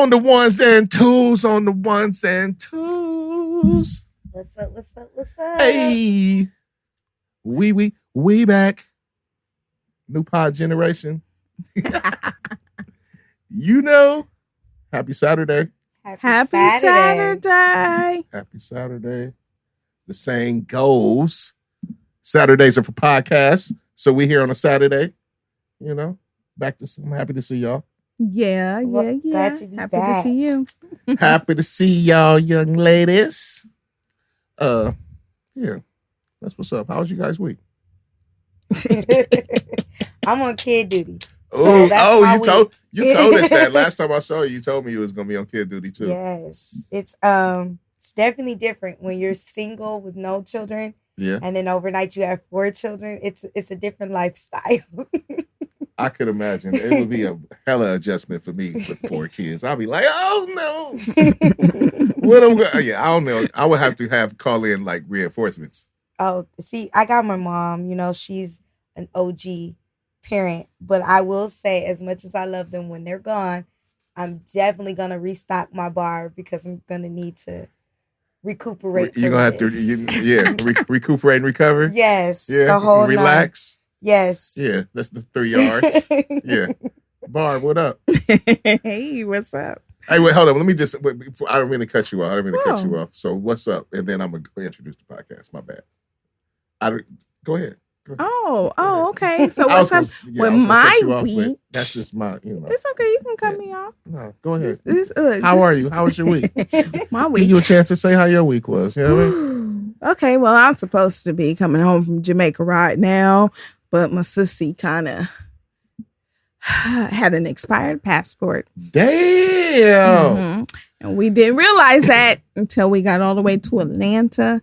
On the ones and twos, on the ones and twos. What's up? What's up? What's up? Hey, we back. New pod generation. You know, happy Saturday. Happy Saturday. Happy Saturday. The saying goes, Saturdays are for podcasts. So we here on a Saturday, you know, I'm happy to see y'all. Yeah. Glad to be happy back. to see you. Happy to see y'all, young ladies. Yeah, that's what's up. How was you guys' week? I'm on kid duty. You told us that last time I saw you. You told me you was gonna be on kid duty too. Yes, it's definitely different when you're single with no children. Yeah, and then overnight you have 4 children. It's a different lifestyle. I could imagine it would be a hella adjustment for me with 4 kids. I'll be like, oh no, what am I? Yeah, I don't know. I would have to call in like reinforcements. Oh, see, I got my mom. You know, she's an OG parent, but I will say, as much as I love them when they're gone, I'm definitely gonna restock my Barb because I'm gonna need to recuperate. You're gonna have to, recuperate and recover. Yes, yeah, the whole relax. Yes, yeah, that's the 3 R's. Yeah, Barb, what up? Hey, what's up? Hey, wait, hold on. Let me just. I don't mean to cut you off. So what's up? And then I'm gonna introduce the podcast. My bad. Go ahead. Oh, okay. So what's up with my week? That's just my, It's okay. You can cut me off. No, go ahead. How are you? How was your week? My week. Give you a chance to say how your week was. You know what I mean? Okay, well, I'm supposed to be coming home from Jamaica right now, but my sissy kind of had an expired passport. Damn. Mm-hmm. And we didn't realize that until we got all the way to Atlanta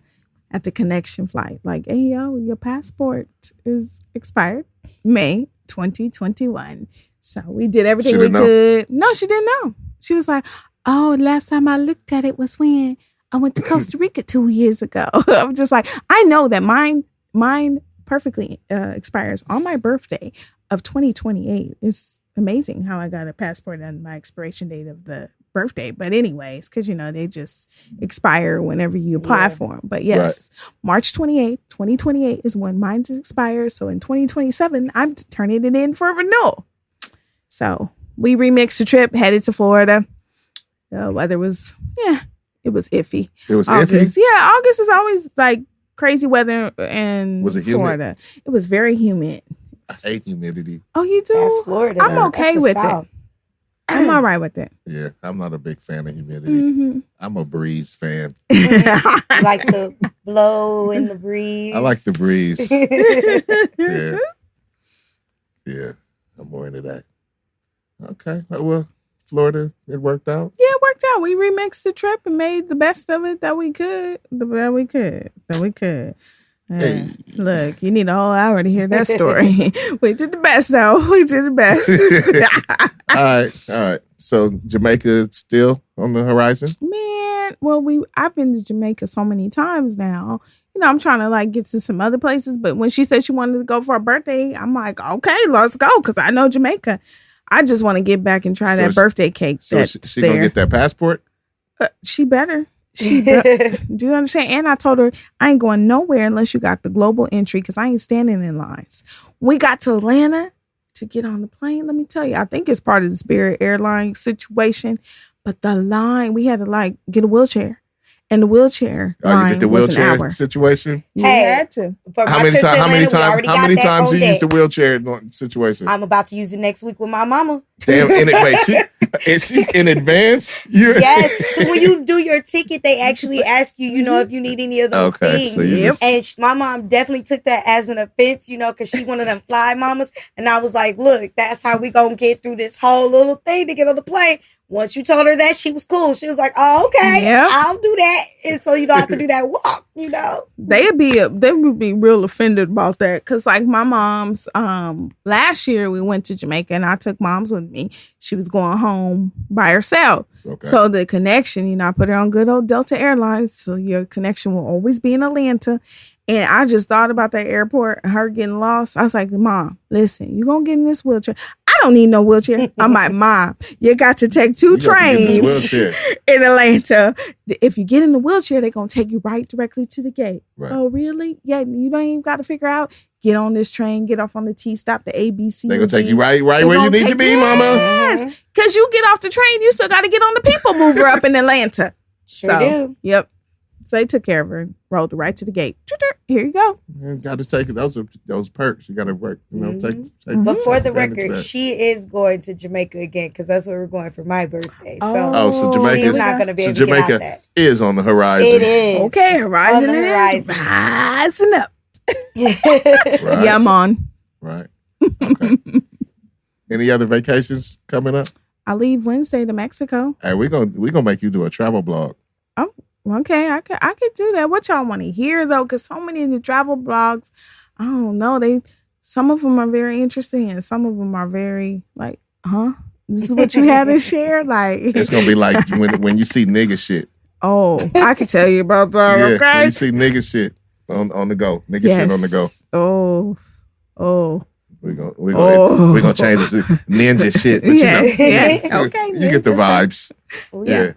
at the connection flight. Like, hey, yo, your passport is expired May 2021. So we did everything we could. No, she didn't know. She was like, oh, last time I looked at it was when I went to Costa Rica 2 years ago. I'm just like, I know that mine perfectly expires on my birthday of 2028. It's amazing how I got a passport on my expiration date of the birthday. But anyways, because, they just expire whenever you apply for them. But yes, right. March 28th, 2028 is when mine expires. So in 2027, I'm turning it in for renewal. So we remixed the trip, headed to Florida. The weather was, it was iffy. It was August. iffy? Yeah, August is always like crazy weather in was it Florida. Humid? It was very humid. I hate humidity. Oh, you do? That's Florida. I'm okay with it. I'm all right with it. Yeah, I'm not a big fan of humidity. Mm-hmm. I'm a breeze fan. You like to blow in the breeze. I like the breeze. Yeah, I'm more into that. Okay, well, Florida, it worked out. Yeah, it worked out. We remixed the trip and made the best of it that we could. Hey. Look, you need a whole hour to hear that story. We did the best, though. We did the best. All right. So Jamaica still on the horizon? Man, well, I've been to Jamaica so many times now. I'm trying to get to some other places. But when she said she wanted to go for her birthday, I'm like, okay, let's go, because I know Jamaica. I just want to get back and try that birthday cake. So she gonna get that passport? She better. Do you understand? And I told her I ain't going nowhere unless you got the global entry, because I ain't standing in lines. We got to Atlanta to get on the plane. Let me tell you, I think it's part of the Spirit Airlines situation, but the line, we had to get a wheelchair. And the wheelchair line you did the was wheelchair an hour. situation? You had to. How many times you used the wheelchair situation? I'm about to use it next week with my mama. Damn, she's in advance? Yes, because when you do your ticket, they actually ask you, if you need any of those things. So and my mom definitely took that as an offense, because she's one of them fly mamas. And I was like, look, that's how we gonna get through this whole little thing to get on the plane. Once you told her that, she was cool. She was like, oh, okay, I'll do that. And so you don't have to do that walk, They would be real offended about that. Because my mom's, last year we went to Jamaica and I took moms with me. She was going home by herself. Okay. So the connection, I put her on good old Delta Airlines. So your connection will always be in Atlanta. And I just thought about that airport, her getting lost. I was like, Mom, listen, you're going to get in this wheelchair. I don't need no wheelchair. I'm like, Mom, you got to take 2 trains in Atlanta. If you get in the wheelchair, they're going to take you right directly to the gate. Right. Oh, really? Yeah, you don't even got to figure out. Get on this train, get off on the T, stop the ABC. They're going to take you right where you need to be, Mama. Yes, because you get off the train, you still got to get on the people mover up in Atlanta. Sure do. Yep. So they took care of her and rolled her right to the gate. Here you go. You got to take it. Those perks. You got to work. Take but for the record, she is going to Jamaica again because that's where we're going for my birthday. So Jamaica. She's not going to be able to get out that. Is on the horizon. It is. Okay, horizon is rising up. Right. Yeah, I'm on. Right. Okay. Any other vacations coming up? I leave Wednesday to Mexico. Hey, we're gonna make you do a travel blog. Oh, okay. I could do that. What y'all want to hear though? Because so many of the travel blogs, I don't know. Some of them are very interesting, and some of them are very like, huh? This is what you had to share. Like it's gonna be like when you see nigga shit. Oh, I can tell you about that. Yeah, okay. When you see nigga shit. On the go. Nigga shit on the go. Oh. We're gonna change it to ninja shit. But yeah. Okay. You get the vibes. Yeah.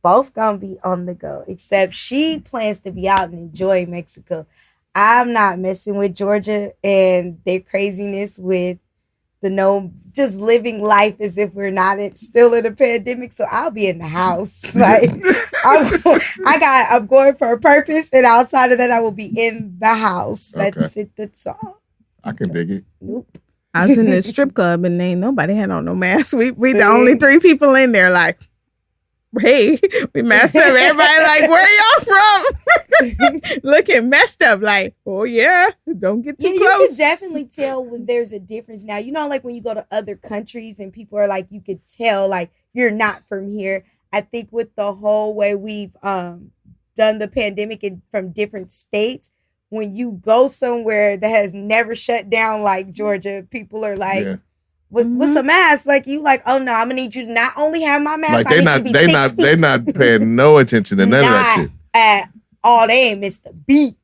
Both gonna be on the go. Except she plans to be out and enjoy Mexico. I'm not messing with Georgia and their craziness with just living life as if we're not still in a pandemic. So I'll be in the house. Like I'm going for a purpose, and outside of that, I will be in the house. That's it. That's all. I can dig it. Nope. I was in this strip club and ain't nobody had on no mask. We the only 3 people in there. Like, hey, we messed up. Everybody like, where y'all from? Looking messed up. Like, oh yeah, don't get too close. You can definitely tell when there's a difference now. You know, like when you go to other countries and people are like, you could tell like you're not from here. I think with the whole way we've done the pandemic from different states, when you go somewhere that has never shut down like Georgia, people are like. Yeah. With a mask, like you, like, oh no, I'm gonna need you to not only have my mask. Like they're not paying no attention to none of that shit at all. They ain't missed a beat.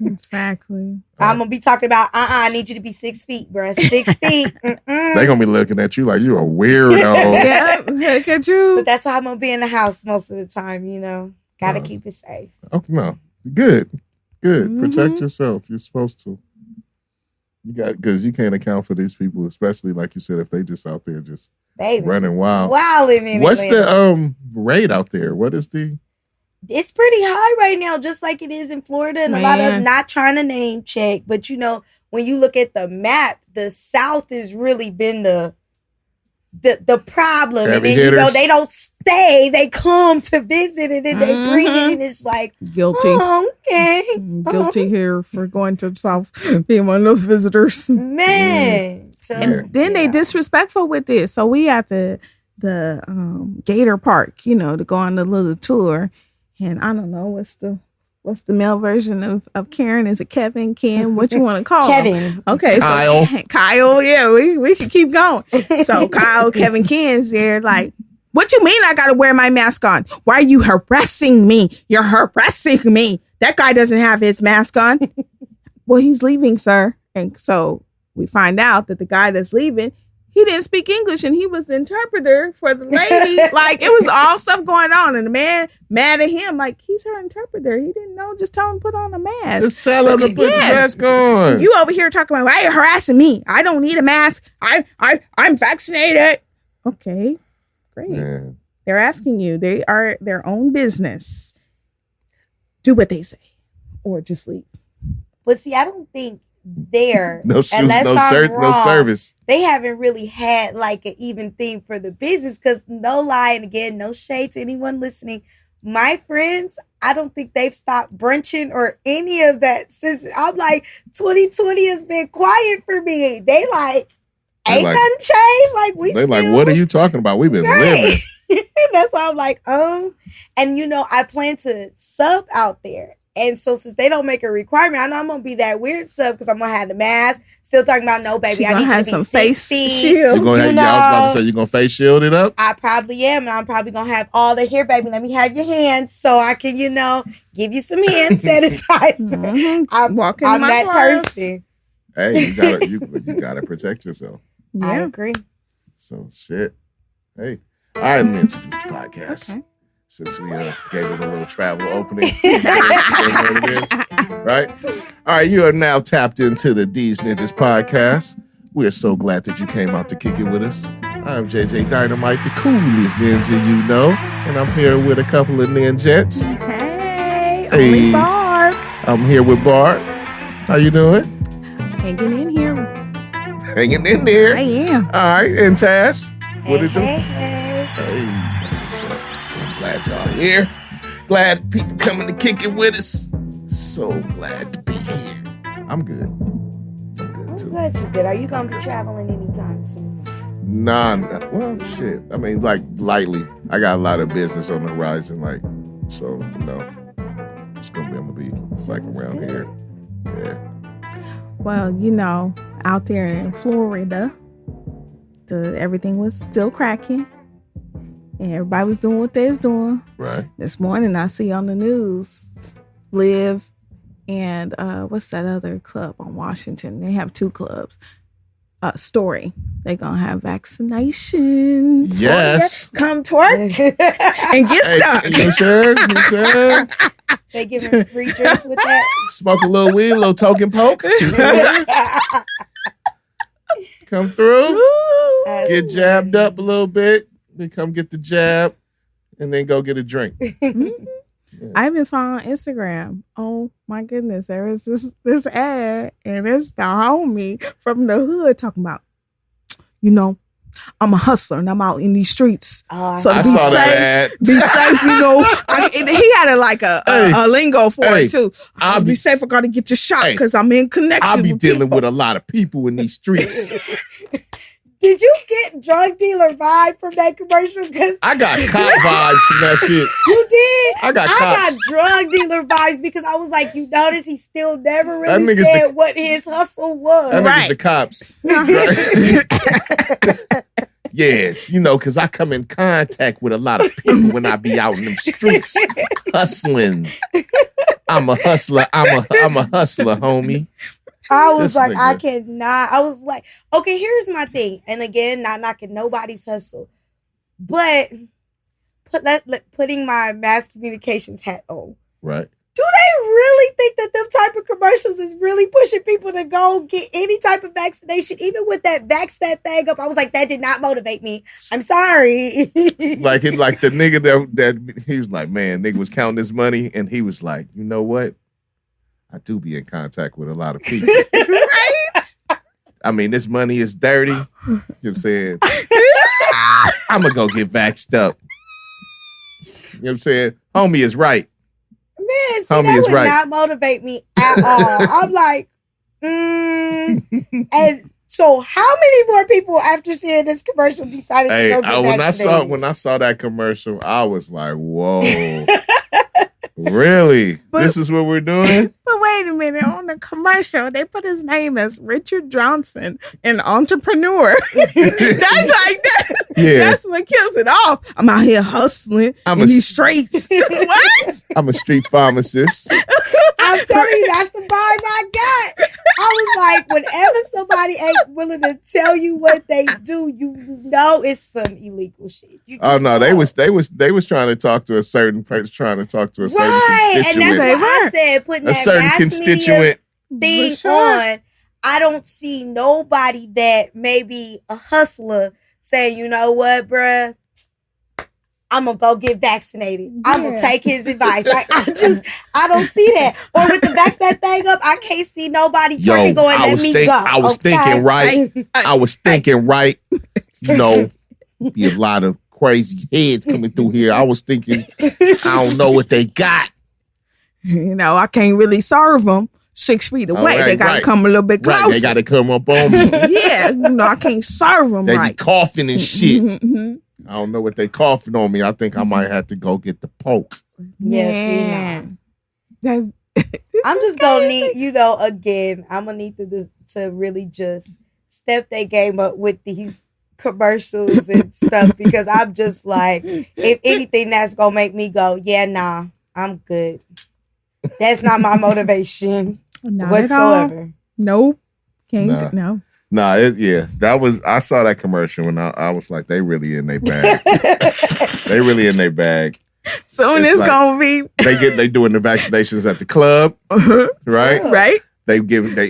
Exactly. I'm gonna be talking about. I need you to be 6 feet, bro. 6 feet. They're gonna be looking at you like you're a weirdo. Yeah, look at you. But that's why I'm gonna be in the house most of the time. You know, gotta keep it safe. Oh no, good. Protect yourself. You're supposed to. You got because you can't account for these people, especially like you said, if they just out there just running wild. What's the rate out there? What is the? It's pretty high right now, just like it is in Florida, and a lot of not trying to name check, but you know when you look at the map, the South has really been the problem, heavy and then hitters. You know they don't stay; they come to visit, and then they bring it, and it's like guilty. Oh, okay, guilty here for going to the South, being one of those visitors. Man, so, and then they disrespectful with this. So we at the Gator Park, you know, to go on the little tour, and I don't know what's the male version of Karen? Is it Kevin, Ken? What you want to call Kevin? Him? Okay, Kyle. So Kyle, yeah, we should keep going. So Kyle, Kevin, Ken's there. Like, what you mean? I got to wear my mask on? Why are you harassing me? You're harassing me. That guy doesn't have his mask on. Well, he's leaving, sir. And so we find out that the guy that's leaving, he didn't speak English, and he was the interpreter for the lady. Like, it was all stuff going on, and the man mad at him. Like, he's her interpreter. He didn't know. Just tell him to put on a mask. Just tell him to put the mask on. You over here talking about, why are you harassing me? I don't need a mask. I'm vaccinated. Okay, great. Man. They're asking you. They are their own business. Do what they say, or just leave. But see, I don't think there. No shoes, no shirt, no service. They haven't really had like an even theme for the business because no lie, and again, no shade to anyone listening. My friends, I don't think they've stopped brunching or any of that since I'm like 2020 has been quiet for me. They like ain't nothing changed. Like we. They still, like, what are you talking about? We've been living. That's why I'm like, and you know, I plan to sub out there. And so since they don't make a requirement, I know I'm going to be that weird sub because I'm going to have the mask. Still talking about, no, baby, I need you to be some 6 face feet. Shield. I was about to say, you're going to face shield it up? I probably am. And I'm probably going to have all the here, baby. Let me have your hands so I can, you know, give you some hand sanitizer. I'm walking I'm that person. Hey, you gotta protect yourself. Yeah. I agree. So shit. Hey. All right, let me introduce the podcast. Okay. Since we gave it a little travel opening. What it is, right? All right, you are now tapped into the Deez Ninjas Podcast. We are so glad that you came out to kick it with us. I'm JJ Dynamite, the coolest ninja you know. And I'm here with a couple of ninjets. Hey, only Barb. I'm here with Barb. How you doing? Hanging in here. Hanging in there. I am. All right, and Tash, what it do? Hey. Hey, that's what's up. I'm glad y'all here. Glad people coming to kick it with us. So glad to be here. I'm good. I'm good too. I'm glad you're good. Are you going to be traveling anytime soon? Nah, well, shit. I mean, like, lightly. I got a lot of business on the horizon, like, so, it's gonna be, I'm gonna be, like, around here. Yeah. Well, out there in Florida, everything was still cracking. And everybody was doing what they was doing. Right. This morning, I see on the news, Live and what's that other club on Washington? They have two clubs. Story. They're going to have vaccination. Yes. Come twerk and get stuck. You know what I'm saying? They giving free drinks with that? Smoke a little weed, a little token poke. Come through. Get jabbed up a little bit. Then come get the jab. And then go get a drink. Yeah. I even saw on Instagram. Oh my goodness, there is this ad, and it's the homie from the hood talking about, I'm a hustler and I'm out in these streets. So to be safe, be safe. He had a lingo for it too. I'll be safe. I gotta get your shot because I'm in connection. I'll be dealing with a lot of people in these streets. Did you get drug dealer vibe from that commercial? Because I got cop vibes from that shit. You did? I got drug dealer vibes because I was like, you notice he still never really said what his hustle was. That nigga's the cops. Right? Yes, because I come in contact with a lot of people when I be out in them streets hustling. I'm a hustler. I'm a hustler, homie. I was like, I cannot. I was like, okay, here's my thing. And again, not knocking nobody's hustle, but putting my mass communications hat on. Right. Do they really think that them type of commercials is really pushing people to go get any type of vaccination? Even with that vax that thing up, I was like, that did not motivate me. I'm sorry. like the nigga that he was like, man, nigga was counting his money, and he was like, you know what? I do be in contact with a lot of people. Right? I mean, this money is dirty. You know what I'm saying? I'm going to go get vaxxed up. You know what I'm saying? Homie is right. Man, see, that would not motivate me at all. I'm like, And so how many more people after seeing this commercial decided to go get vaccinated? When I saw that commercial, I was like, whoa. Really? This is what we're doing? But wait a minute. On the commercial, they put his name as Richard Johnson, an entrepreneur. That's like that. Yeah. That's what kills it off. I'm out here hustling in these streets. What? I'm a street pharmacist. I'm telling you, that's the vibe I got. I was like, whenever somebody ain't willing to tell you what they do, you know it's some illegal shit. Oh no, they was trying to talk to a certain person, trying to talk to a certain constituent. And that's what I said, putting a that certain constituent thing on. I don't see nobody that maybe a hustler say, you know what, bruh, I'm gonna go get vaccinated. I'm gonna take his advice. Like, I don't see that. Or with the vax that thing up, I can't see nobody turning going, let me go. I was thinking right. I was thinking right. You know, be a lot of crazy heads coming through here. I was thinking, I don't know what they got. You know, I can't really serve them 6 feet away. Right, they got to come a little bit closer. Right, they got to come up on me. Yeah, you know, I can't serve them they right. They be coughing and shit. I don't know what they coughing on me. I think I might have to go get the poke. Yes, I'm just gonna need, again, I'm gonna need to really just step their game up with these commercials and stuff, because I'm just like, if anything, that's gonna make me go, yeah, nah, I'm good. That's not my motivation not whatsoever. Nope. Can't. No. Nah, that was. I saw that commercial and I was like, they really in their bag. They really in their bag. Soon it's like, gonna be. They doing the vaccinations at the club, right? Right. They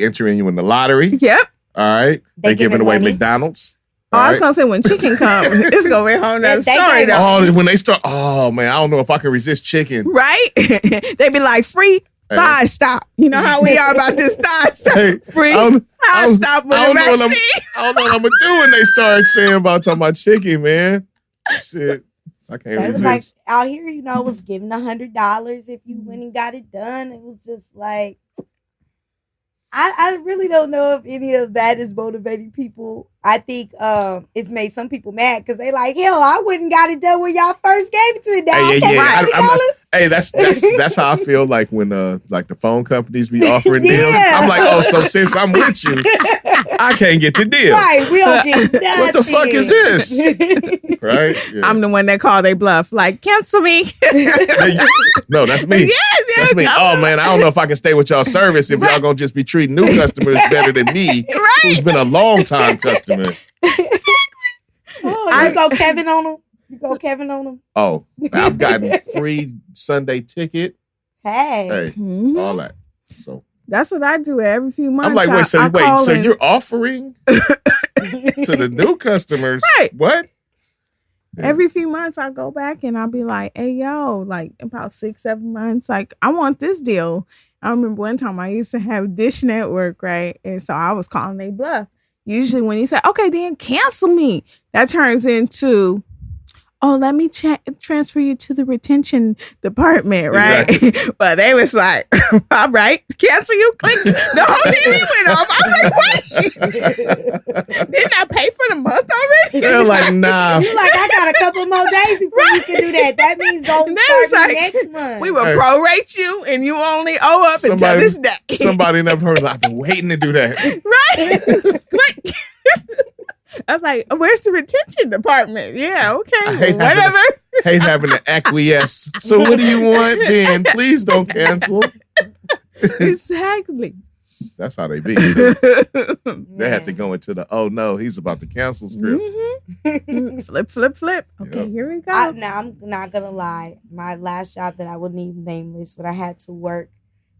entering you in the lottery. Yep. All right. They giving away money. McDonald's. I was gonna say when chicken comes, it's gonna be a whole nother story. When they start, man, I don't know if I can resist chicken. Right? They be like free. Thigh stop. You know how we are about this thigh stop. Free. Thigh stop with the vaccine. I don't know what I'm gonna do when they start saying about talking about chicken, man. Shit. I can't resist. It was like out here, it was giving $100 if you went and got it done. It was just like, I really don't know if any of that is motivating people. I think it's made some people mad because they like, hell, I wouldn't got it done when y'all first gave it to me. Now that's how I feel like when like the phone companies be offering deals. I'm like, so since I'm with you, I can't get the deal. Right, we don't get nothing. What the fuck is this? Right? Yeah. I'm the one that call they bluff. Like, cancel me. No, that's me. Yes, that's me. Oh man, I don't know if I can stay with y'all service if y'all gonna just be treating new customers better than me, who's been a long time customer. You go Kevin on them. Oh, I've gotten free Sunday ticket. Hey, all that. So that's what I do every few months. I'm like, so you're offering to the new customers? Right. What? Yeah. Every few months I go back and I'll be like, hey, yo, like about 6-7 months, like I want this deal. I remember one time I used to have Dish Network, right? And so I was calling they bluff. Usually when he said, okay, then cancel me, that turns into, let me transfer you to the retention department, right? Exactly. But they was like, all right, cancel you. Click. The whole TV went off. I was like, wait. Didn't I pay for the month already? They're like, nah. You like, I got a couple more days before you can do that. That means don't start next month. We will prorate you and you only owe up until this day. Somebody never heard, I've been waiting to do that. Right? Click. I was like, where's the retention department? Yeah, okay, whatever. Hate having to acquiesce. So what do you want, Ben? Please don't cancel. Exactly. That's how they be. They had to go into the, no, he's about to cancel script. Mm-hmm. Flip. Okay, Here we go. I'm not going to lie. My last job that I would need nameless, when I had to work,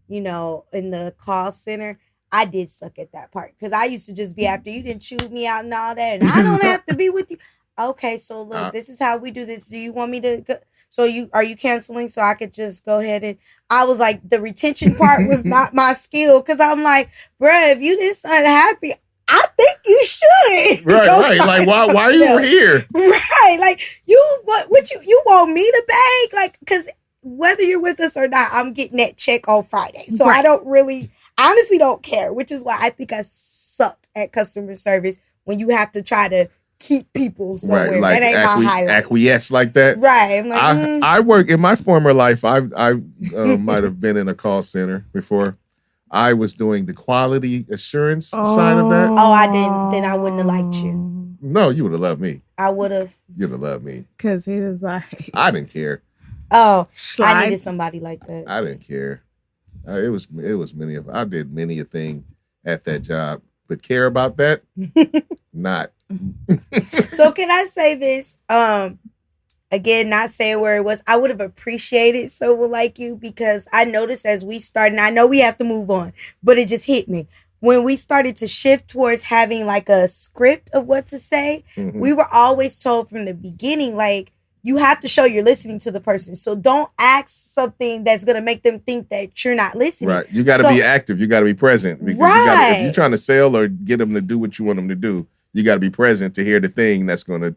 in the call center, I did suck at that part because I used to just be after you didn't chew me out and all that, and I don't have to be with you. Okay, so look, this is how we do this. Do you want me to go? So are you canceling so I could just go ahead and I was like, the retention part was not my skill because I'm like, bruh, if you this unhappy, I think you should. Right. Like, why are you here? Right. Like, you want me to beg? Like, because whether you're with us or not, I'm getting that check on Friday. So I don't really... honestly don't care, which is why I think I suck at customer service when you have to try to keep people somewhere. Right, like that ain't my highlight. Acquiesce like that. Right. I'm like, I work in my former life. I might have been in a call center before. I was doing the quality assurance side of that. Oh, I didn't. Then I wouldn't have liked you. No, you would have loved me. I would have. You'd have loved me. Because he was like... I didn't care. Oh, I needed somebody like that. I didn't care. It was many of I did many a thing at that job, but care about that? Not. So can I say this? Again, not saying where it was. I would have appreciated someone like you because I noticed as we started, and I know we have to move on, but it just hit me. When we started to shift towards having like a script of what to say, we were always told from the beginning, like, you have to show you're listening to the person. So don't ask something that's going to make them think that you're not listening. Right. You got to be active. You got to be present. Because if you're trying to sell or get them to do what you want them to do, you got to be present to hear the thing that's going to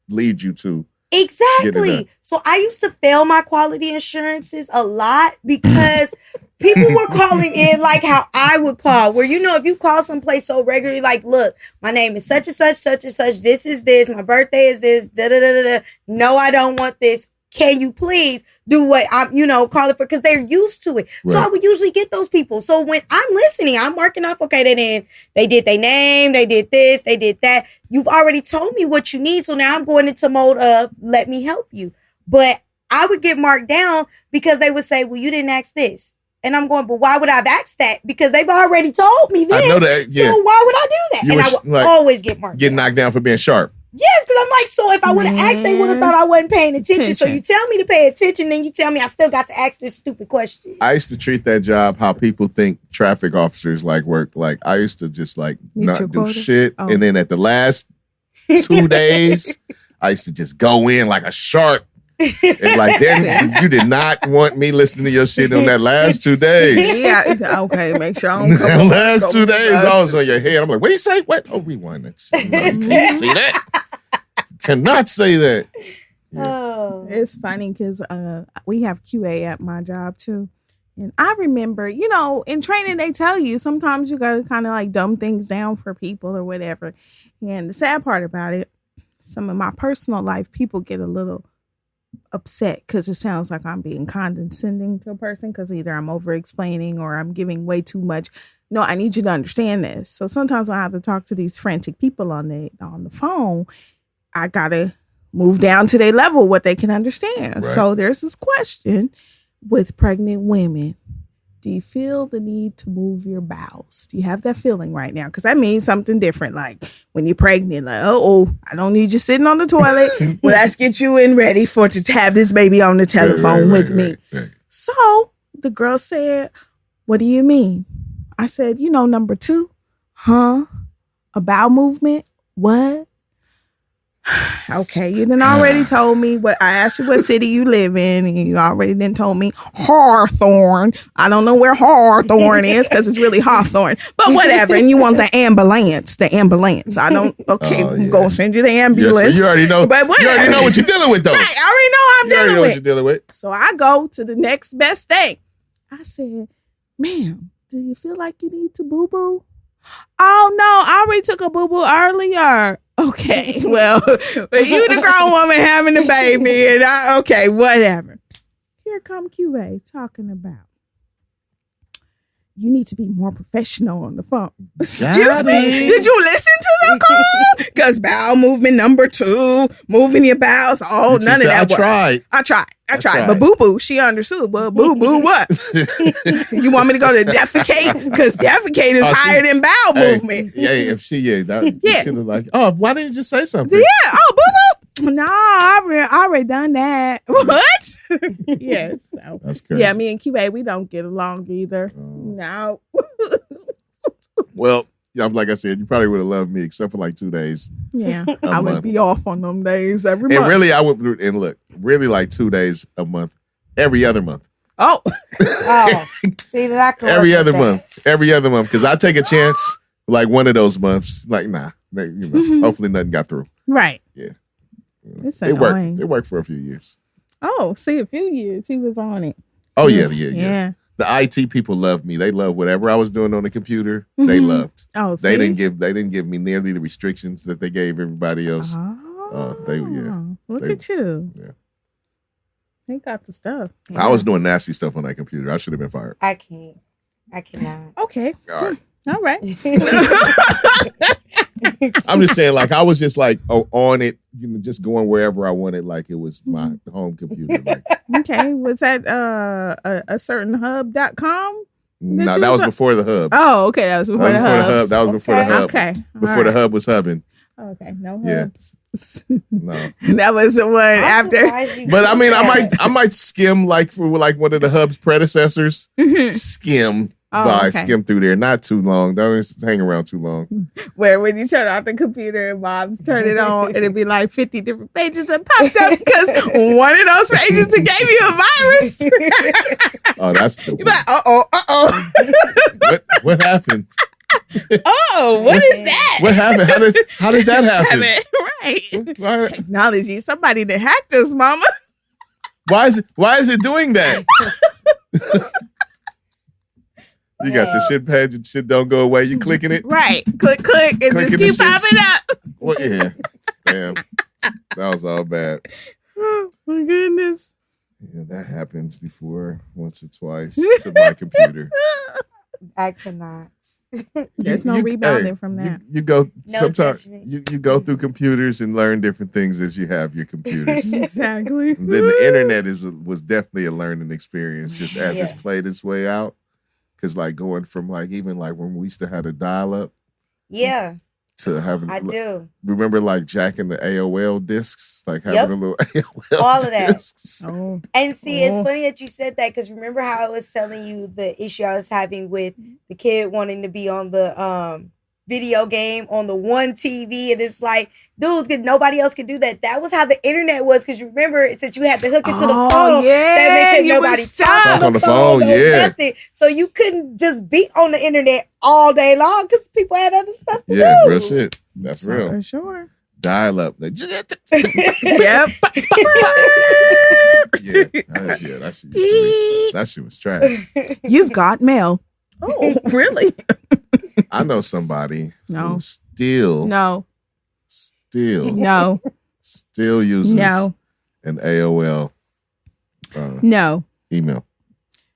lead you to. Exactly. So I used to fail my quality assurances a lot because people were calling in like how I would call, where, if you call someplace so regularly, like, look, my name is such and such, this is this, my birthday is this, da-da-da-da-da. No, I don't want this. Can you please do what I'm, call it for? Because they're used to it. Right. So I would usually get those people. So when I'm listening, I'm marking off, okay, they did their name, they did this, they did that. You've already told me what you need. So now I'm going into mode of, let me help you. But I would get marked down because they would say, well, you didn't ask this. And I'm going, but why would I have asked that? Because they've already told me this. I know that. Yeah. So why would I do that? And I would always get marked. Get knocked down for being sharp. Yes, because I'm like, so if I would have asked, they would have thought I wasn't paying attention. So you tell me to pay attention, then you tell me I still got to ask this stupid question. I used to treat that job how people think traffic officers like work. Like I used to just like not do shit. Oh. And then at the last 2 days, I used to just go in like a shark. And like then you did not want me listening to your shit on that last 2 days. Yeah, okay, make sure I don't come the last 2 days, I was on your head. I'm like, what do you say? What? Oh, rewind that. Can't see that. Cannot say that. Yeah. Oh. It's funny because we have QA at my job too. And I remember, you know, in training, they tell you sometimes you got to kind of like dumb things down for people or whatever. And the sad part about it, some of my personal life, people get a little upset because it sounds like I'm being condescending to a person because either I'm over explaining or I'm giving way too much. No, I need you to understand this. So sometimes when I have to talk to these frantic people on the phone, I gotta move down to their level what they can understand. Right. So there's this question with pregnant women. Do you feel the need to move your bowels? Do you have that feeling right now? Because that means something different. Like when you're pregnant, like, I don't need you sitting on the toilet. Well, let's get you in ready to have this baby on the telephone with me. Right. So the girl said, what do you mean? I said, number 2. Huh? A bowel movement? What? Okay, you done already told me what I asked you what city you live in, and you already then told me Hawthorne. I don't know where Hawthorne is because it's really Hawthorne, but whatever. And you want the ambulance. I don't. Okay, I'm gonna send you the ambulance. Yes, so you already know. But whatever. You already know what you're dealing with, though. Right, I already know what I'm dealing with. What you're dealing with. So I go to the next best thing. I said, "Ma'am, do you feel like you need to boo boo?" Oh no, I already took a boo boo earlier. Okay, well, you the grown woman having the baby, and okay, whatever. Here come QA talking about you need to be more professional on the phone. Excuse me. Did you listen to the call? Because bowel movement number 2, moving your bowels. Oh, none of that. I tried. But Boo Boo, she understood. But Boo Boo, what? You want me to go to defecate? Because defecate is higher than bowel movement. Yeah, if she, should have like, why didn't you just say something? Yeah, Boo Boo. No, I already done that. What? Yes. So. That's crazy. Yeah, me and QA, we don't get along either. No. Well, like I said, you probably would have loved me except for like 2 days. Yeah, I would be off on them days every month. And really, I would, and look, really like 2 days a month, every other month. Oh. See that I can every other month, because I take a chance like one of those months. Like, hopefully nothing got through. Right. Yeah. It's annoying. It worked for a few years. Oh, see, a few years he was on it. Oh yeah. The IT people loved me. They loved whatever I was doing on the computer. Mm-hmm. They loved. Oh, they didn't give me nearly the restrictions that they gave everybody else. Look at you. Yeah. They got the stuff. Yeah. I was doing nasty stuff on that computer. I should have been fired. I cannot. Okay. All right. I'm just saying, like, I was just like on it, just going wherever I wanted, like it was my home computer. Like. Okay. Was that a certain hub.com? No, that was before the hub. Oh, okay. That was before the hub. That was before the hub. Okay. Before the hub was hubbing. Okay. No hubs. No. That was the one after. But I mean, I might skim like for like one of the hub's predecessors. Skim. Skim through there, not too long. Don't hang around too long. Where when you turn off the computer and Bob's turn it on, it'd be like 50 different pages that popped up because one of those pages that gave you a virus. Oh, that's stupid. You're like, What happened? Oh, what is that? What happened? How did that happen? Right. Technology. Somebody that hacked us, mama. Why is it doing that? You got the shit page and shit don't go away. You clicking it? Right. Click, and just keep popping up. Well, yeah. Damn. That was all bad. Oh, my goodness. Yeah, that happens before once or twice to my computer. I cannot. There's no rebounding from that. You go No sometimes judgment. you go through computers and learn different things as you have your computers. Exactly. And then the internet was definitely a learning experience just as it's Yeah. played its way out. Because like going from like even like when we used to have a dial up Yeah, to having I do. remember like jacking the AOL discs, like having Yep. a little AOL All of that. discs. Oh, And see, it's Oh. funny that you said that because remember how I was telling you the issue I was having with the kid wanting to be on the video game on the one TV, and it's like, dude, nobody else can do that. That was how the internet was because you remember since you had to hook it to the phone, that meant you nobody were stuck. talk on the phone, yeah. nothing. So you couldn't just be on the internet all day long because people had other stuff to Yeah, do. real shit. That's real. For sure. Dial up. Yep. That shit was trash. You've got mail. Oh, really? I know somebody No. who still No. uses No. an AOL No. email.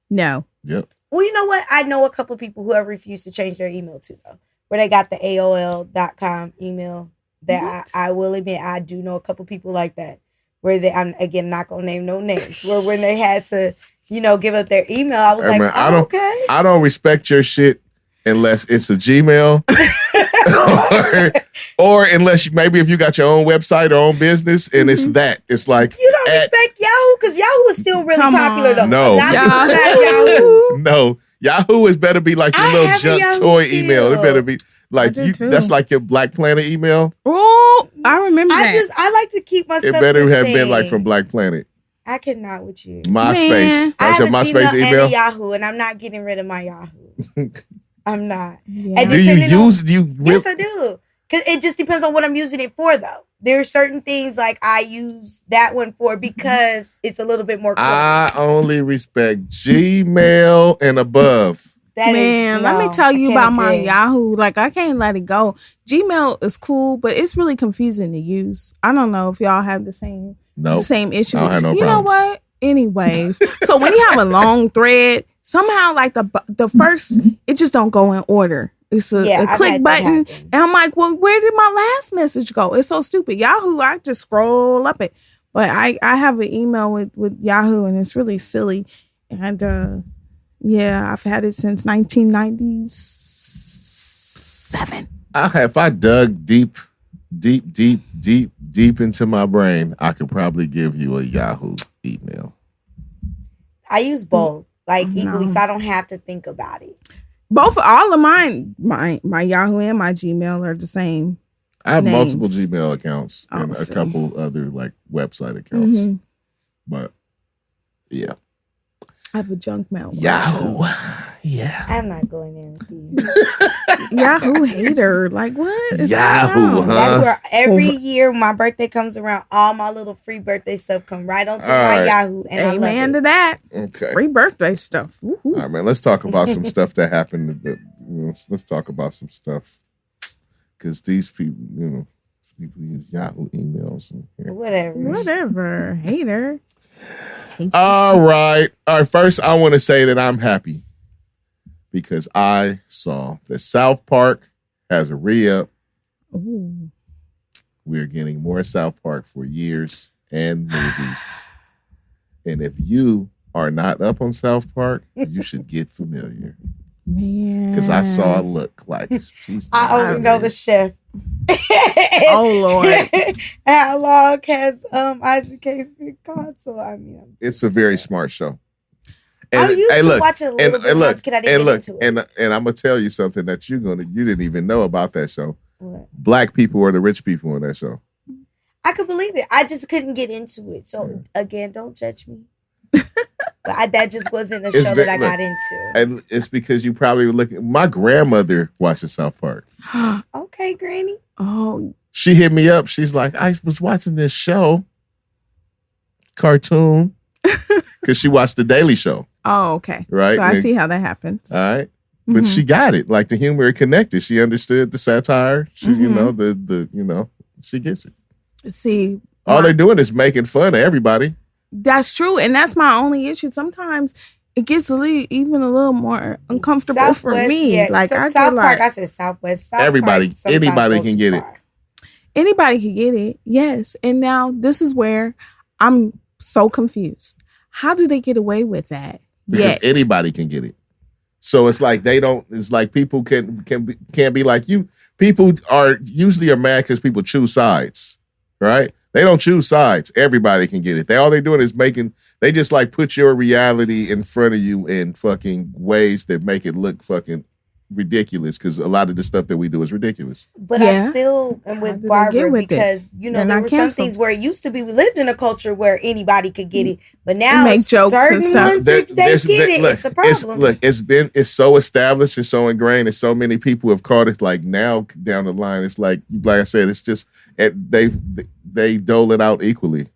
No. Yep. Well, you know what? I know a couple people who have refused to change their email too, though, where they got the AOL.com email. That I will admit, I do know a couple people like that, where I'm again not gonna name no names, where when they had to, give up their email, I was Hey, like, man, okay. I don't respect your shit unless it's a Gmail, or unless maybe if you got your own website or own business and it's that. It's like You don't respect Yahoo because Yahoo is still really Come popular on. though. No. A lot of people have Yahoo. No, Yahoo is better be like your I little have a junk Yahoo toy still. email. It better be like I do too. that's like your Black Planet email. Oh, I remember that. I like to keep my It stuff better the have same. been like from Black Planet. I cannot with you. MySpace. I That's have your a MySpace Gmail and email. a Yahoo, and I'm not getting rid of my Yahoo. I'm not. Yeah. And Do you depending on- use Yes, I do. Because it just depends on what I'm using it for, though. There are certain things like I use that one for because it's a little bit more clever. I only respect Gmail and above. That Man, is, let me no, tell you I can't about my agree. Yahoo. Like, I can't let it go. Gmail is cool, but it's really confusing to use. I don't know if y'all have the same Nope. same issue. I don't have no You know problems. what? Anyways, so when you have a long thread, somehow like the first, it just don't go in order. It's a I've click had that button, happen. and I'm like, well, where did my last message go? It's so stupid. Yahoo, I just scroll up it, but I have an email with Yahoo, and it's really silly. And yeah, I've had it since 1997. If I dug deep into my brain, I could probably give you a Yahoo email. I use both, like No. equally, so I don't have to think about it. All of mine, my Yahoo and my Gmail are the same. I have Names. multiple Gmail accounts and a see. couple other like website accounts. Mhm. But yeah. I have a junk mail. Yahoo. Yeah. I'm not going in with you. Yahoo hater. Like, what is Yahoo, going on? huh? That's where every year my birthday comes around, all my little free birthday stuff come right on through All my right. Yahoo, and I Amen love to it. that. Okay. Free birthday stuff. Woo-hoo. All right, man. Let's talk about some stuff that happened. Let's talk about some stuff. Because these people, people use Yahoo emails. Whatever. Hater. All right. First, I want to say that I'm happy because I saw that South Park has a re-up. Ooh. We're getting more South Park for years and movies. And if you are not up on South Park, you should get familiar. Man. Because I saw a look like she's I only know the chef. Oh, Lord. How long has Isaac Case been gone? So I mean, It's a very smart show. I used to watch it a little bit once, I didn't get into it. And I'm gonna tell you something that you didn't even know about that show. What? Black people are the rich people in that show. I could believe it. I just couldn't get into it. So again, don't judge me. But that just wasn't a show that I got into. And it's because you probably were looking. My grandmother watches South Park. Okay, Granny. Oh, She hit me up. She's like, I was watching this show, cartoon, because she watched The Daily Show. oh, okay. Right. So I see how that happens. All right. But she got it. Like the humor it connected. She understood the satire. She, she gets it. See, All they're doing is making fun of everybody. that's true. And that's my only issue. Sometimes it gets even a little more uncomfortable for me. Yeah. Like I South feel Park, like I said Southwest. South anybody Park can get it. Anybody can get it, yes. And now this is where I'm so confused. How do they get away with that? Because anybody can get it. So it's like it's like people can't be like you. People are usually mad because people choose sides, right? They don't choose sides. Everybody can get it. All they're doing is they just like put your reality in front of you in fucking ways that make it look fucking ridiculous, because a lot of the stuff that we do is ridiculous. But I still am with Barbara because, there were some things where it used to be, we lived in a culture where anybody could get it. But now make jokes certain and stuff. ones, if they get it, it's a problem. It's so established, it's so ingrained, and so many people have caught it. Like now down the line, it's like I said, it's just, they dole it out equally.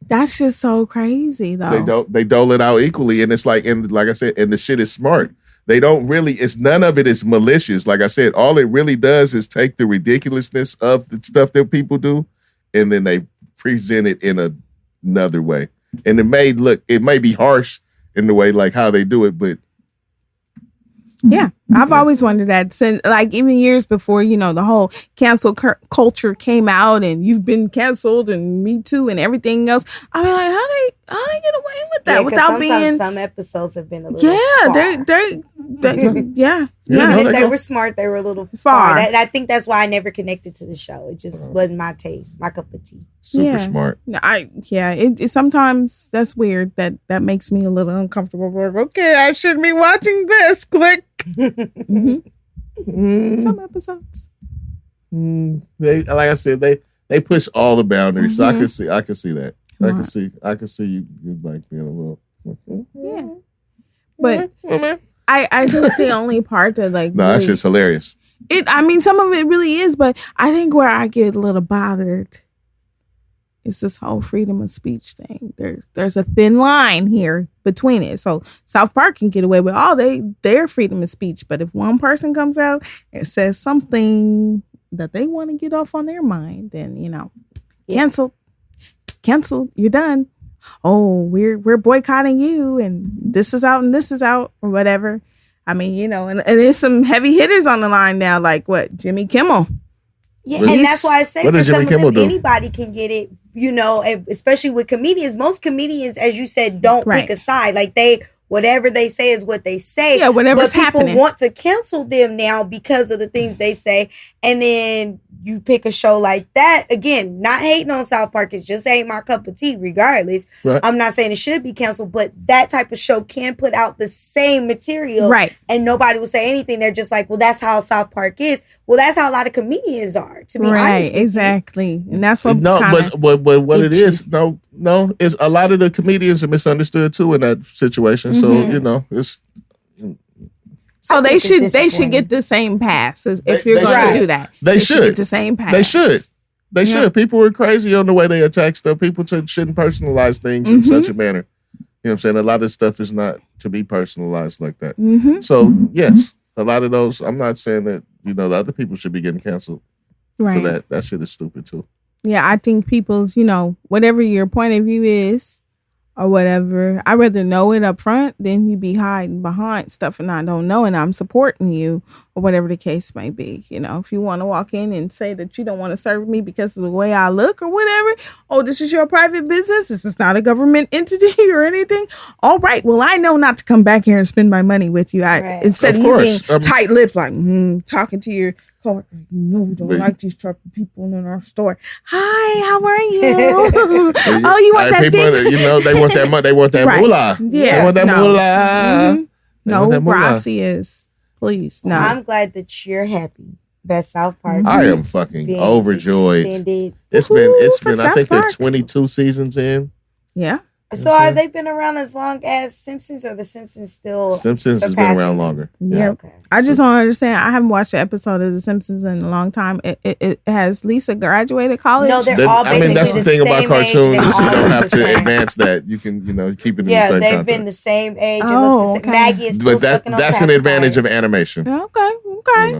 That's just so crazy though. They dole it out equally, and it's like, and like I said, and the shit is smart. They don't really, none of it is malicious. Like I said, all it really does is take the ridiculousness of the stuff that people do, and then they present it in another way. And it may be harsh in the way like how they do it, but yeah, I've always wondered that since, like, even years before, the whole cancel culture came out and you've been canceled and Me Too and everything else. I mean, like, how they get away with that without being? Some episodes have been a little If they were smart, they were a little far. And I think that's why I never connected to the show. It just wasn't my taste, my cup of tea. Super smart. It sometimes that's weird. That makes me a little uncomfortable. Like, okay, I shouldn't be watching this. Click. Some episodes. They, like I said, they push all the boundaries. So I can see that. I can see you like being a little. Yeah. But I think the only part that like no, that's just hilarious. Some of it really is, but I think where I get a little bothered is this whole freedom of speech thing. There's a thin line here between it. So South Park can get away with all their freedom of speech, but if one person comes out and says something that they want to get off on their mind, then cancel, you're done. Oh, we're boycotting you, and this is out and this is out, or whatever. I mean, and there's some heavy hitters on the line now, like what, Jimmy Kimmel. Yeah, and that's why I say for some of them, anybody can get it, especially with comedians. Most comedians, as you said, don't pick a side. Like whatever they say is what they say. Yeah, whatever's happening. People want to cancel them now because of the things they say. And then you pick a show like that. Again, not hating on South Park. It just ain't my cup of tea regardless. Right. I'm not saying it should be canceled, but that type of show can put out the same material. Right. And nobody will say anything. They're just like, well, that's how South Park is. Well, that's how a lot of comedians are, to be honest. Right, exactly. And that's what what it is, is a lot of the comedians are misunderstood too in that situation. So, it's So they should get the same pass if you're going to do that. They should get the same pass. They should. People are crazy on the way they attack stuff. People shouldn't personalize things in such a manner. You know what I'm saying? A lot of stuff is not to be personalized like that. So yes, a lot of those. I'm not saying that the other people should be getting canceled for that. That shit is stupid too. Yeah, I think people's whatever your point of view is, or whatever, I'd rather know it up front than you be hiding behind stuff and I don't know and I'm supporting you, or whatever the case may be. If you want to walk in and say that you don't want to serve me because of the way I look or whatever, oh, this is your private business, this is not a government entity or anything. All right, well, I know not to come back here and spend my money with you. Instead of you being tight-lipped, like talking to your coworker, we don't like these type of people in our store. Hi, how are you? Oh, you want that people, they want that money. They want that moolah. Yeah, they want that moolah. No, gracias. Please, no. I'm glad that you're happy that South Park. I am fucking overjoyed. Extended. It's been. I think they're 22 seasons in. Yeah. So are they been around as long as Simpsons, or the Simpsons still? Simpsons has been around longer. Yeah. Okay. I just don't understand. I haven't watched an episode of The Simpsons in a long time. It has Lisa graduated college? No, they're all basically that's the thing about cartoons. You don't have to advance that. You can, keep it in the same they've content. been the same age. Okay. Maggie is still that's an advantage of animation. Okay.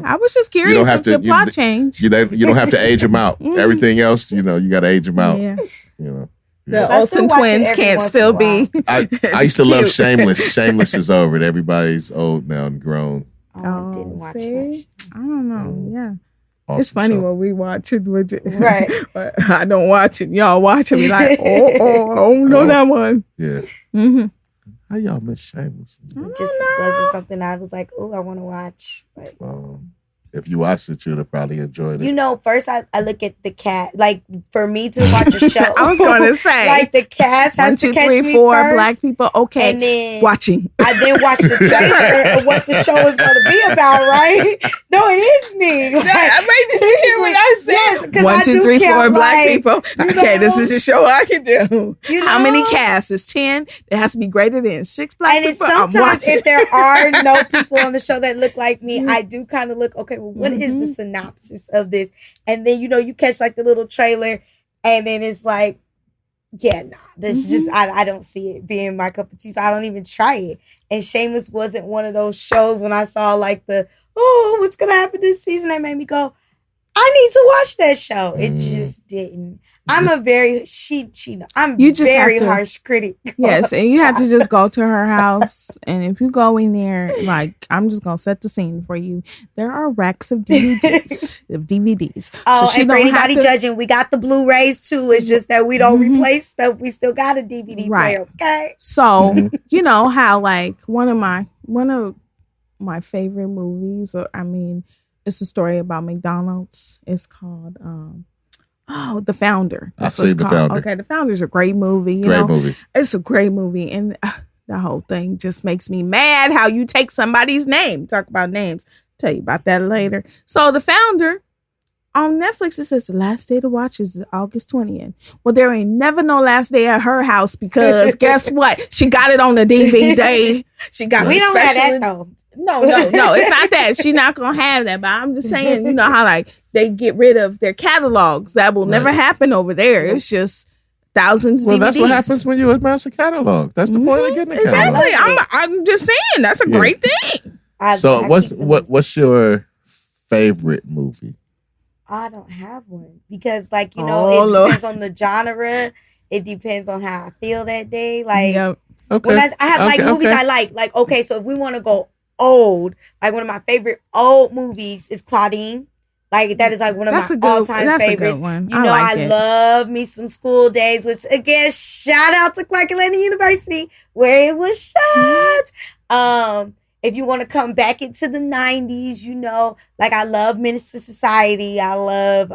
I was just curious. You don't have to plot change. You don't have to age them out. Everything else, you got to age them out. Yeah. The Olsen twins can't still be. I used to love Shameless. Shameless is over. Everybody's old now and grown. I didn't watch that. I don't know. Yeah. Awesome it's funny show. when we watch it. Right. I don't watch it. Y'all watch it. Be like, I don't know that one. Yeah. Mm-hmm. How y'all miss Shameless? It just wasn't something I was like, oh, I want to watch. Like, if you watched it, you'd have probably enjoyed it. You know, first I look at the cast. Like, for me to watch a show. I was going to say. Like, the cast has 1, 2, 3, 4 first. Black people. Okay. And then watching. I then watch the trailer of what the show is going to be about, right? No, it is me. Like, did you hear what I said? Yes, 1, 2, 3, 4 black people. Okay, this is the show I can do. How many casts? It's 10. It has to be greater than 6 black people. And sometimes if there are no people on the show that look like me, I do kind of look, okay, well, what is the synopsis of this? And then, you catch like the little trailer and then it's like, yeah, nah, this just, I don't see it being my cup of tea, so I don't even try it. And Shameless wasn't one of those shows when I saw like what's going to happen this season that made me go, I need to watch that show. It just didn't. I'm a very very harsh critic. Yes, and you have to just go to her house, and if you go in there, like, I'm just gonna set the scene for you. There are racks of DVDs. Oh, so and for anybody judging, we got the Blu-rays too. It's just that we don't replace stuff. We still got a DVD player. Okay. So you know how like one of my favorite movies, it's a story about McDonald's. It's called The Founder. That's what it's called. The Founder. Okay, The Founder is a great movie. Movie. It's a great movie, and the whole thing just makes me mad. How you take somebody's name? Talk about names. Tell you about that later. So The Founder on Netflix, it says the last day to watch is August 20th. Well, there ain't never no last day at her house because guess what? She got it on the DVD. She got we don't have that though. No, it's not that. She's not gonna have that. But I'm just saying, you know how like they get rid of their catalogs. That will never happen over there. It's just thousands of DVDs. That's what happens when you amass a catalog. That's the point of getting a catalog. Exactly. I'm just saying that's a great thing. So what's your favorite movie? I don't have one because, like, it depends on the genre. It depends on how I feel that day. Like, when I have movies I like. Like, okay, so if we want to go old, like one of my favorite old movies is Claudine. Like, that is like one of my all-time favorites. One. I love me some School Days, which again, shout out to Clark Atlanta University where it was shot. If you want to come back into the 90s, like I love Menace to Society. I love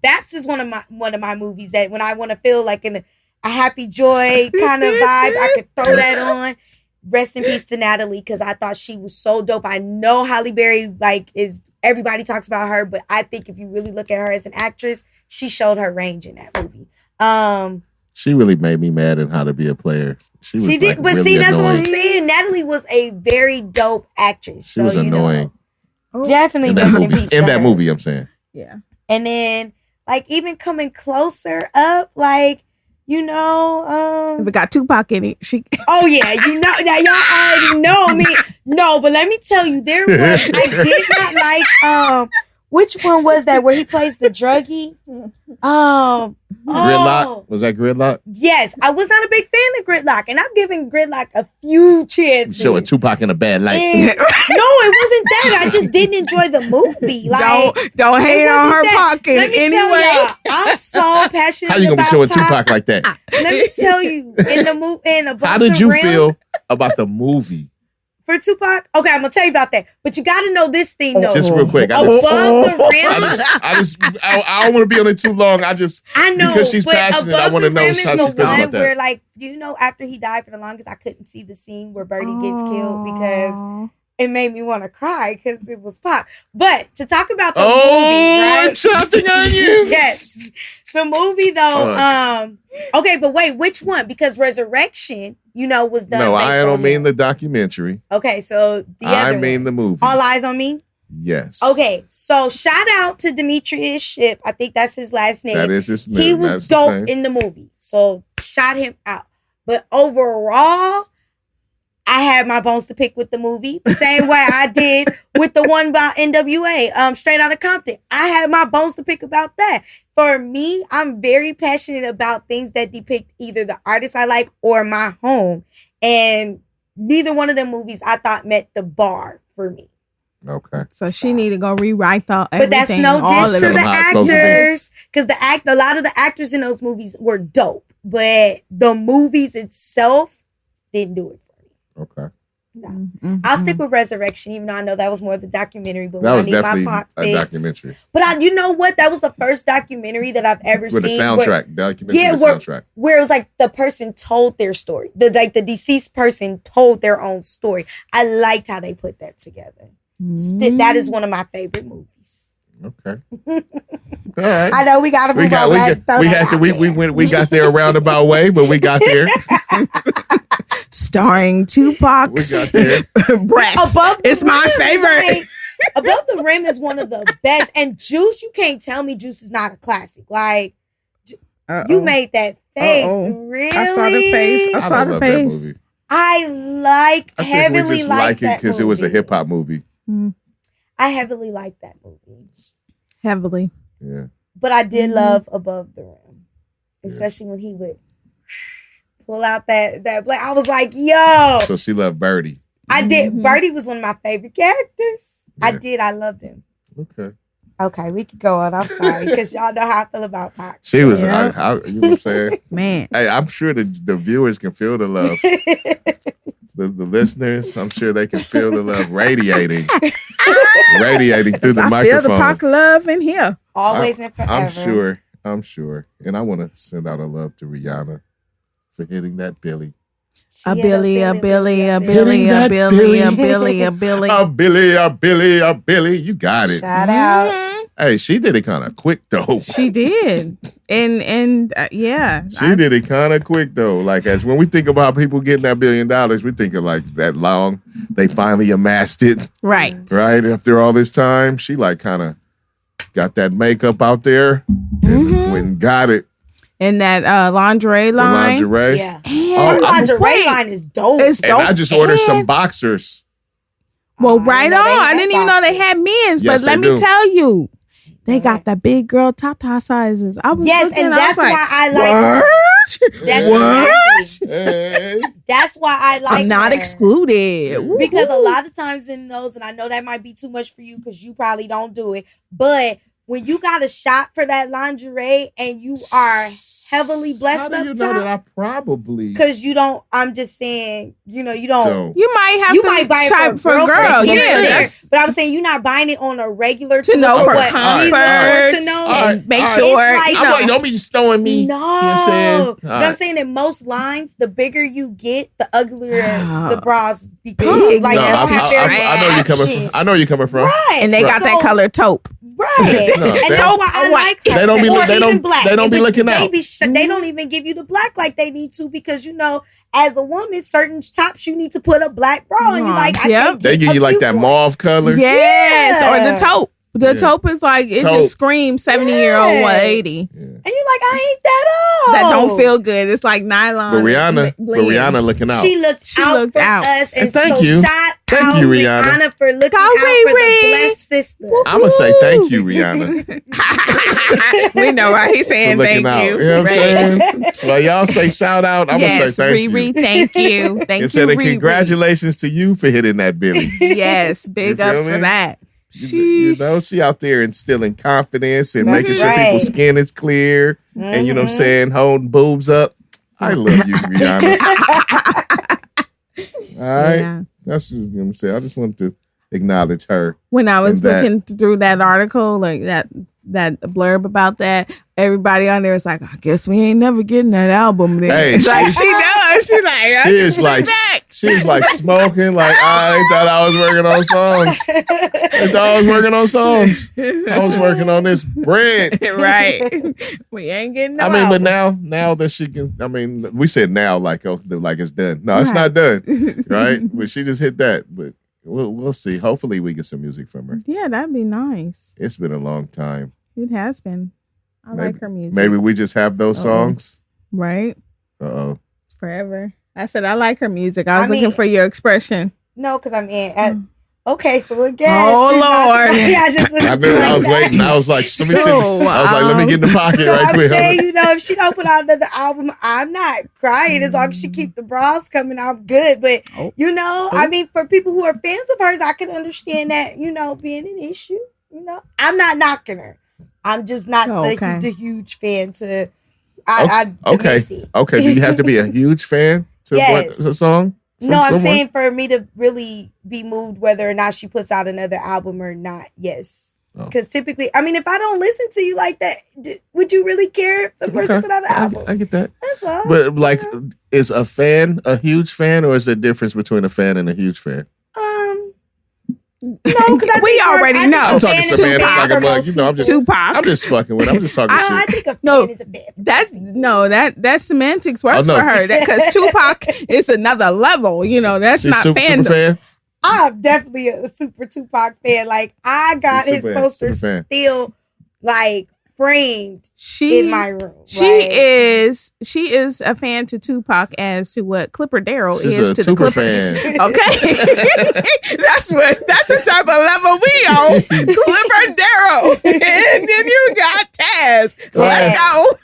Baps is one of my movies that when I want to feel like in a happy joy kind of vibe, I could throw that on. Rest in peace to Natalie, because I thought she was so dope. I know Halle Berry everybody talks about her, but I think if you really look at her as an actress, she showed her range in that movie. She really made me mad in How to Be a Player. She did, but really see, that's annoying. what I'm saying. Natalie was a very dope actress. She was annoying. Definitely rest in peace. In that movie, I'm saying. Yeah. And then, like, even coming closer up, like, if it got Tupac in it, oh yeah, now y'all already know me. No, but let me tell you, I did not like which one was that where he plays the druggie? Gridlock? Was that Gridlock? Yes, I was not a big fan of Gridlock, and I've given Gridlock a few chances. Showing Tupac in a bad light. No, it wasn't that. I just didn't enjoy the movie. Like, don't hate on her pocket anyway. I'm so passionate. How you gonna be showing Tupac like that? Let me tell you, in the movie, how did you feel about the movie? For Tupac? Okay, I'm gonna tell you about that. But you gotta know this thing though. Just real quick. I don't want to be on it too long. I know because she's passionate. I want to know how she feels about that. Where, like, after he died for the longest, I couldn't see the scene where Birdie gets killed because it made me want to cry because it was Pac. But to talk about the movie, right? Chopping onions. Yes. The movie though, okay, but wait, which one? Because Resurrection, was done. No, I don't mean the documentary. Okay, so I mean the movie. All Eyes on Me? Yes. Okay, so shout out to Demetrius Shipp. I think that's his last name. That is his name. He was dope in the movie. So shout him out. But overall, I had my bones to pick with the movie. The same way I did with the one about NWA, Straight Outta Compton. I had my bones to pick about that. For me, I'm very passionate about things that depict either the artist I like or my home. And neither one of them movies I thought met the bar for me. Okay. So she need to go rewrite everything. But that's no diss to the actors. Because a lot of the actors in those movies were dope. But the movies itself didn't do it for me. Okay. No. Mm-hmm. I'll stick with Resurrection, even though I know that was more of the documentary. But that was definitely a documentary. But you know what? That was the first documentary that I've ever seen. With a soundtrack. Soundtrack. Where it was like the person told their story. The deceased person told their own story. I liked how they put that together. That is one of my favorite movies. Okay. All right. I know we got to move on. We got there a roundabout way, but we got there. Starring Tupac's breath. It's my favorite. Above the Rim is one of the best. And Juice, you can't tell me Juice is not a classic. Like, you made that face. Really? I saw the face. I saw the face. I heavily like it because it was a hip hop movie. I heavily like that movie. Heavily. Yeah. But I did love Above the Rim. Especially when he would pull out that black. I was like, yo. So she loved Birdie. I did. Birdie was one of my favorite characters. Yeah. I loved him. Okay, we could go on. I'm sorry, because y'all know how I feel about Pac. She was, you know what I'm saying? Man. Hey, I'm sure the viewers can feel the love. The listeners, I'm sure they can feel the love radiating through the microphone. I feel the Pac love in here. Always and forever. I'm sure. And I want to send out a love to Rihanna for hitting that Billie. A Billie. You got it. Shout out. Hey, she did it kind of quick though. She did, and yeah, she did it kind of quick though. Like as when we think about people getting that $1 billion, we think of like that long. They finally amassed it, right? After all this time, she like kind of got that makeup out there and went and got it. And that lingerie line, yeah. Lingerie line is dope. It's dope. And I just ordered some boxers. Well, right on. I didn't even know they had men's, but let me tell you. They got the big girl Tata sizes. I was looking, and that's why I like That's why I like I'm not excluded. Because a lot of times in those, and I know that might be too much for you because you probably don't do it, but when you got a shot for that lingerie and you are heavily blessed how do you know that I probably? Because you don't. I'm just saying. You don't. You might have. You might buy it for a girl. Yeah, but I'm saying you're not buying it on a regular to know for comfort. To know and make sure. Don't be throwing me. No, you know what I'm saying? But I'm saying in most lines, the bigger you get, the uglier the bras become. Like I know you're coming from. Right, and they got that color taupe. Right, and that's why I like her. They don't be looking out. They don't even give you the black like they need to because as a woman, certain tops you need to put a black bra and you like. They give you like that mauve color. Yes, or the taupe. The taupe is like it just screams 70-year-old 180, and you're like, I ain't that old. That don't feel good. It's like nylon. But Rihanna looking out. She looked out for us, and thank you. Thank you, Rihanna, for looking out for the blessed sister. I'm gonna say thank you, Rihanna. We know why he's saying thank you. You know what I'm saying? Well, y'all say shout out. I'm gonna say thank you. Thank you. Thank you. Instead of congratulations to you for hitting that Billie. Yes, big ups for that. You know, she out there instilling confidence and making sure people's skin is clear and, you know what I'm saying, holding boobs up. I love you, Rihanna. All right. Yeah. That's what I'm saying. I just wanted to acknowledge her. When I was looking through that article, like that blurb about that, everybody on there was like, I guess we ain't never getting that album then. Hey, she does. She is like smoking. Like I thought I was working on songs. I was working on this bread. Right. We ain't getting no album. But now that she can. I mean, we said now like it's done. No, it's not done. Right. But she just hit that. But we'll see. Hopefully, we get some music from her. Yeah, that'd be nice. It's been a long time. It has been. I like her music. Maybe we just have those songs. Right. Uh-oh. Forever. I said I like her music. I was looking for your expression. No, because Okay, so again. Oh Lord! I was waiting. I was like, let me get in the pocket right quick. Saying, if she don't put out another album, I'm not crying as long as she keep the bras coming out good. But I mean, for people who are fans of hers, I can understand that being an issue. I'm not knocking her. I'm just not the huge fan to. Okay. Do you have to be a huge fan to want the song? No, I'm saying for me to really be moved whether or not she puts out another album or not. Yes. Because typically, I mean, if I don't listen to you like that, would you really care if the person put out an album? I get that. That's all. But like, is a fan a huge fan, or is there a difference between a fan and a huge fan? No, because we already know. I'm talking semantics like a mug. I'm just Tupac. I'm just fucking with. I'm just talking shit. I think a fan is a fan. That's semantics works for her. Because Tupac is another level. That's not fandom. Fan? I'm definitely a super Tupac fan. Like I got his poster still like framed in my room. She is a fan to Tupac as to what Clipper Darrell is to the Clippers. Fan. Okay. that's the type of level we on. Clipper Darrell. And then you got Taz. Let's go.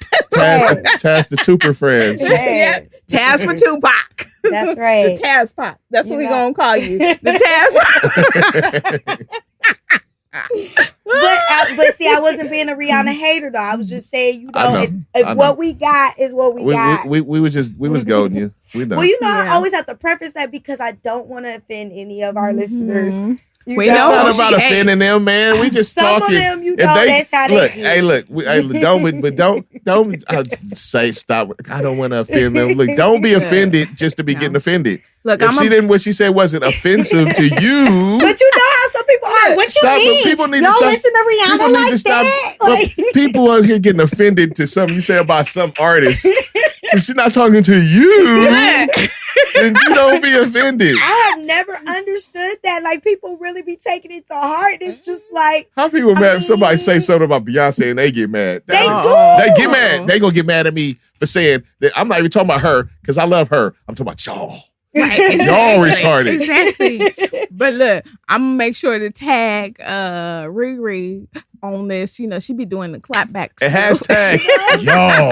Taz the Tuper friends. Yeah. Taz for Tupac. That's right. The Taz Pop. That's what we're gonna call you. The Taz. But see, I wasn't being a Rihanna hater though. I was just saying, if what we got is what we got. We was goading you. We know. Well, I always have to preface that because I don't want to offend any of our listeners. We know it's not about offending them, man. We just some talking. Some of them, that's how they don't say stop. I don't want to offend them. Look, don't be offended just to be getting offended. Look, what she said wasn't offensive to you. But you know how some people are. What you mean? People need Y'all to stop. listen to Rihanna People need to stop. that? People out here getting offended to something you say about some artist. She's not talking to you. And you don't be offended. I have never understood that. Like, people really be taking it to heart. It's just like... How people mad if somebody say something about Beyonce and they get mad? They do. They get mad. They gonna get mad at me for saying that. I'm not even talking about her because I love her. I'm talking about y'all. Right, y'all retarded. Exactly. But look, I'm gonna make sure to tag Riri on this. She be doing the clapbacks. And hashtag y'all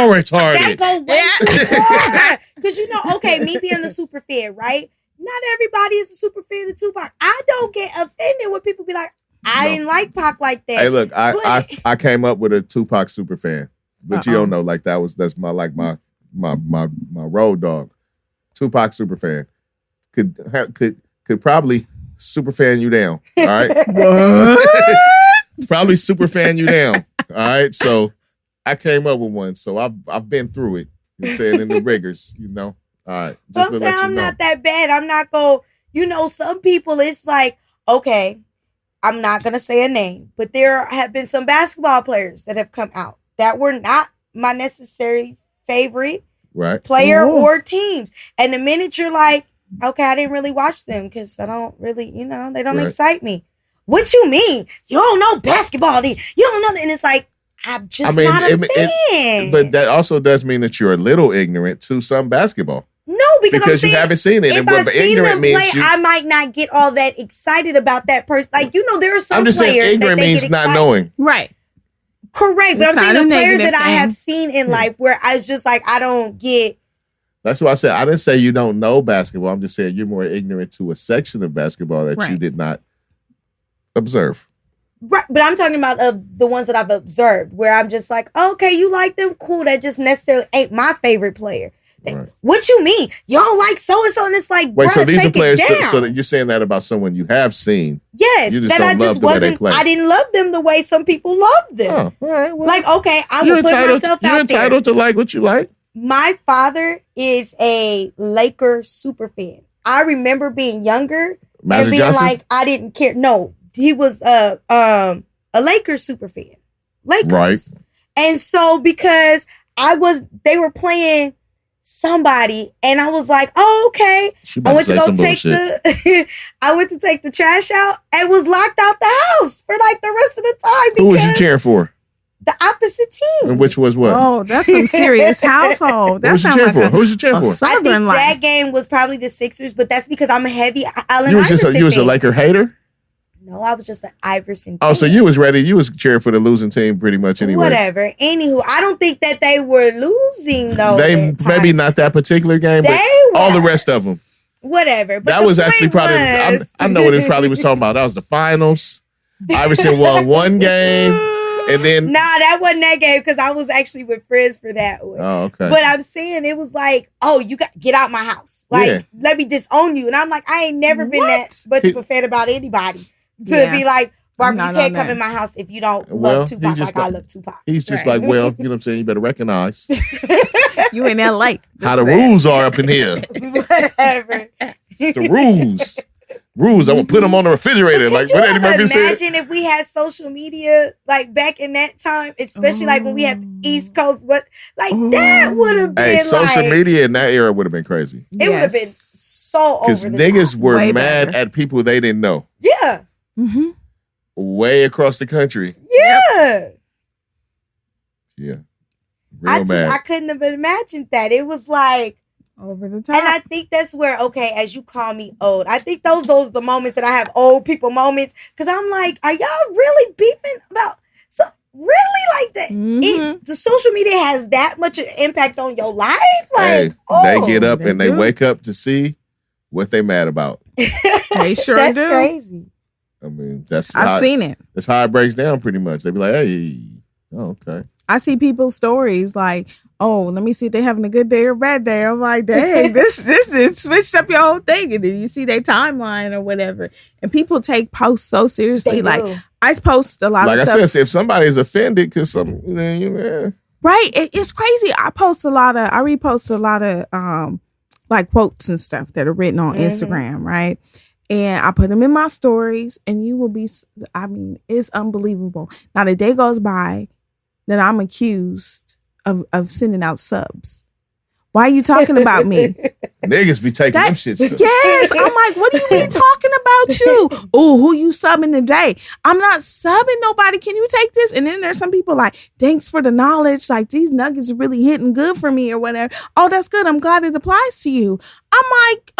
retarded. That go way too far. Because okay, me being a super fan, right? Not everybody is a super fan of Tupac. I don't get offended when people be like, I didn't like Pac like that. Hey, look, I came up with a Tupac super fan, but you don't know, like that's my road dog. Tupac super fan could probably super fan you down. All right, probably super fan you down. All right, so I came up with one. So I've been through it. You know what I'm saying, in the rigors. All right, just to let you know. I'm not that bad. I'm not going. Some people. It's like, okay, I'm not gonna say a name, but there have been some basketball players that have come out that were not my necessary favorite. Right. Player or teams. And the minute you're like, okay, I didn't really watch them because I don't really, they don't excite me. What you mean? You don't know basketball. You don't know. And it's like, I'm just not a fan. But that also does mean that you're a little ignorant to some basketball. No, because you haven't seen it. If I've seen them play, I might not get all that excited about that person. Like, there are some players saying ignorant that means not knowing. Right. Correct, but I'm saying the players that I have seen in life where I was just like, I don't get. That's what I said. I didn't say you don't know basketball. I'm just saying you're more ignorant to a section of basketball that you did not observe. Right, but I'm talking about the ones that I've observed where I'm just like, okay, you like them, cool. That just necessarily ain't my favorite player. Right. What you mean? You don't like so-and-so? And it's like, wait, so these are players, so that you're saying that about someone you have seen. Yes, you just don't love the way they play. I didn't love them the way some people love them. Oh, all right, well, like, okay, I will put myself out there. You're entitled to like what you like. My father is a Lakers super fan. I remember being younger and being like, I didn't care. No, he was a Lakers super fan. Lakers. Right. And so because they were playing somebody, and I was like, oh, okay. I went to go take the trash out and was locked out the house for like the rest of the time. Who was you cheering for? The opposite team. And which was what? Oh, that's some serious household. That sounds like Who's you cheer for? I think that game was probably the Sixers, but that's because I'm a heavy Allen Iverson You was a Laker hater? No, I was just an Iverson fan. So you was ready. You was cheering for the losing team pretty much anyway. Whatever. Anywho, I don't think that they were losing though. They maybe not that particular game, but all the rest of them. Whatever. But that was actually probably, I know what it probably was talking about. That was the finals. Iverson won one game. And then that wasn't that game because I was actually with friends for that one. Oh, okay. But I'm saying it was like, oh, you got get out my house. Like, let me disown you. And I'm like, I ain't never been that much of a fan about anybody. To be like, Barb, you can't come in my house if you don't love Tupac like I love Tupac. He's just like, well, you know what I'm saying? You better recognize. You in LA. How the rules are up in here. Whatever. The rules. Rules. I'm going to put them on the refrigerator. Like, what Eddie Murphy said. Imagine if we had social media like back in that time, especially like when we had East Coast, that would have been social media in that era would have been crazy. It would have been so over the niggas top. were mad at people they didn't know. Yeah. Mm-hmm. Way across the country. Yeah. Yeah. Real mad. I couldn't have imagined that. It was like over the top. And I think that's where, okay, as you call me old, I think those are the moments that I have old people moments. Because I'm like, are y'all really beefing about really like that? Mm-hmm. The social media has that much impact on your life? Like, they get up and they wake up to see what they mad about. They sure that's do. That's crazy. I mean, I've seen it. That's how it breaks down pretty much. They be like, hey, okay. I see people's stories like, oh, let me see if they're having a good day or a bad day. I'm like, dang, this is switched up your whole thing. And then you see their timeline or whatever. And people take posts so seriously. I post a lot of stuff. Like I said, if somebody's offended because Right. It's crazy. I repost a lot of like quotes and stuff that are written on Instagram, right? And I put them in my stories and you will be, it's unbelievable. Not a day goes by that I'm accused of sending out subs. Why are you talking about me? Niggas be taking them shits too. Yes. I'm like, what do you mean talking about you? Oh, who you subbing today? I'm not subbing nobody. Can you take this? And then there's some people like, thanks for the knowledge. Like, these nuggets are really hitting good for me or whatever. Oh, that's good. I'm glad it applies to you. I'm like,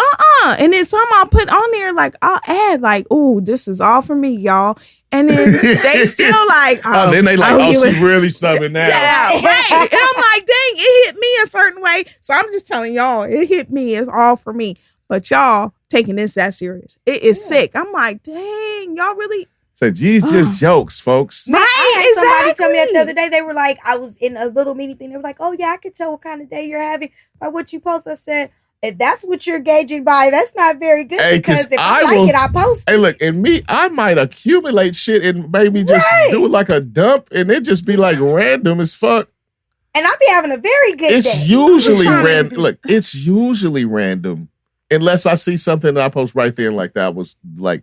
And then some I'll put on there, like, I'll add, like, oh, this is all for me, y'all. And then they still like, then they like, she's really subbing now. Yeah, right. And I'm like, dang, it hit me a certain way. So I'm just telling y'all, it hit me. It's all for me. But y'all taking this that serious. It is sick. I'm like, dang, y'all really. So these just jokes, folks. Right, I had somebody tell me that the other day. They were like, I was in a little meeting thing. They were like, oh yeah, I could tell what kind of day you're having by what you post. I said, if that's what you're gauging by, that's not very good. Because if I like it, I post it. Hey, look, and me, I might accumulate shit and maybe just do like a dump and it just be like random as fuck. And I be having a very good day. It's usually random. Look, it's usually random. Unless I see something that I post right then like that was like,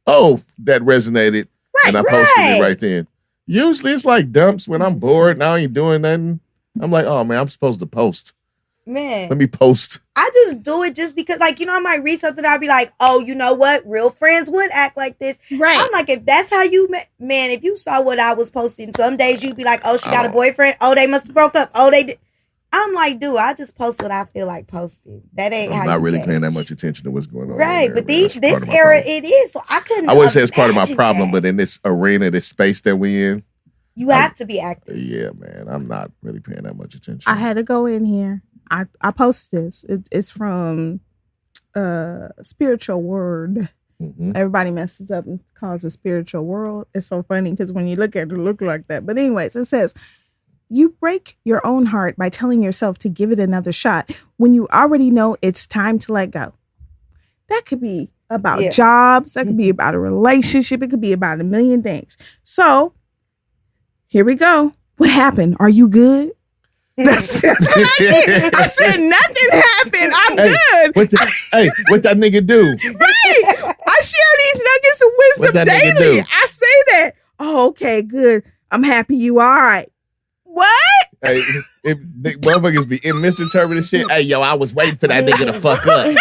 oh, that resonated. And I posted it right then. Usually it's like dumps when I'm bored and I ain't doing nothing. I'm like, oh man, I'm supposed to post. Man. Let me post. I just do it just because, like, I might read something. I'll be like, oh, you know what? Real friends would act like this. Right. I'm like, if that's how you, man, if you saw what I was posting, some days you'd be like, oh, she got a boyfriend. Oh, they must have broke up. Oh, they did. I'm like, dude, I just post what I feel like posting. That ain't how I'm not really paying that much attention to what's going on. Right. There, but this era, it is. So I couldn't. I wouldn't say it's part of my problem, but in this arena, this space that we in, you have to be active. Yeah, man. I'm not really paying that much attention. I had to go in here. I post this. It's from Spiritual Word. Mm-hmm. Everybody messes up and calls it Spiritual World. It's so funny because when you look at it, look like that. But anyways, it says, you break your own heart by telling yourself to give it another shot when you already know it's time to let go. That could be about jobs. That could be about a relationship. It could be about a million things. So here we go. What happened? Are you good? That's what I said nothing happened. I'm good. What that nigga do? Right. I share these nuggets of wisdom daily. I say that. Oh, okay, good. I'm happy you all right. What? Hey, if motherfuckers be misinterpreting shit, hey, yo, I was waiting for that nigga to fuck up.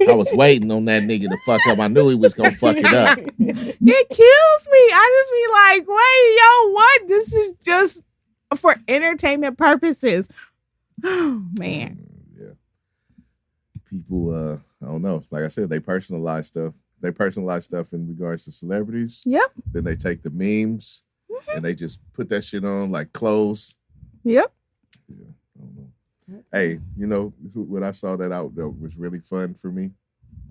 I was waiting on that nigga to fuck up. I knew he was gonna fuck it up. It kills me. I just be like, wait, yo, what? This is just for entertainment purposes. Oh, man. Yeah. People, I don't know. Like I said, they personalize stuff. They personalize stuff in regards to celebrities. Yep. Then they take the memes and they just put that shit on like clothes. Yep. Yeah, I don't know. Hey, you know what I saw that out that was really fun for me?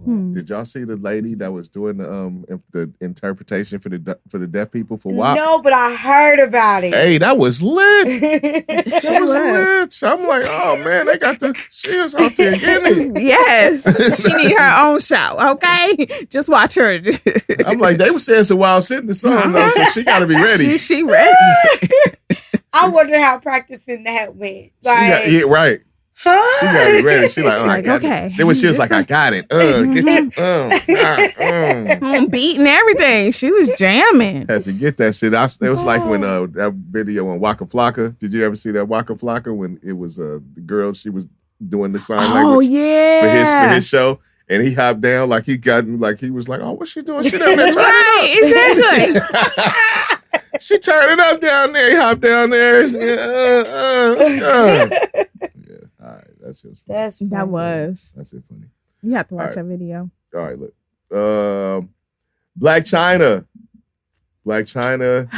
Did y'all see the lady that was doing the interpretation for the deaf people for WAP? No, but I heard about it. Hey, that was lit. That was lit. So I'm like, oh man, they got she was out there getting it. Yes. She need her own show, okay? Just watch her. I'm like, they were saying some wild shit in the song though, so she gotta be ready. She ready. I wonder how practicing that went. Like, yeah, right. Huh? She got it ready. She like, oh, I got okay. it. Then when she was like, I got it. Get your beating everything. She was jamming. Had to get that shit. It was like when that video on Waka Flocka. Did you ever see that Waka Flocka when it was the girl? She was doing the sign language. For his show. And he hopped down like he was like, oh, what's she doing? She down there turning right, exactly. She turned it up down there. He hopped down there. Let's go. Yeah, all right. That's just funny. That's it funny. You have to watch that video. All right, look. Blac Chyna. Blac Chyna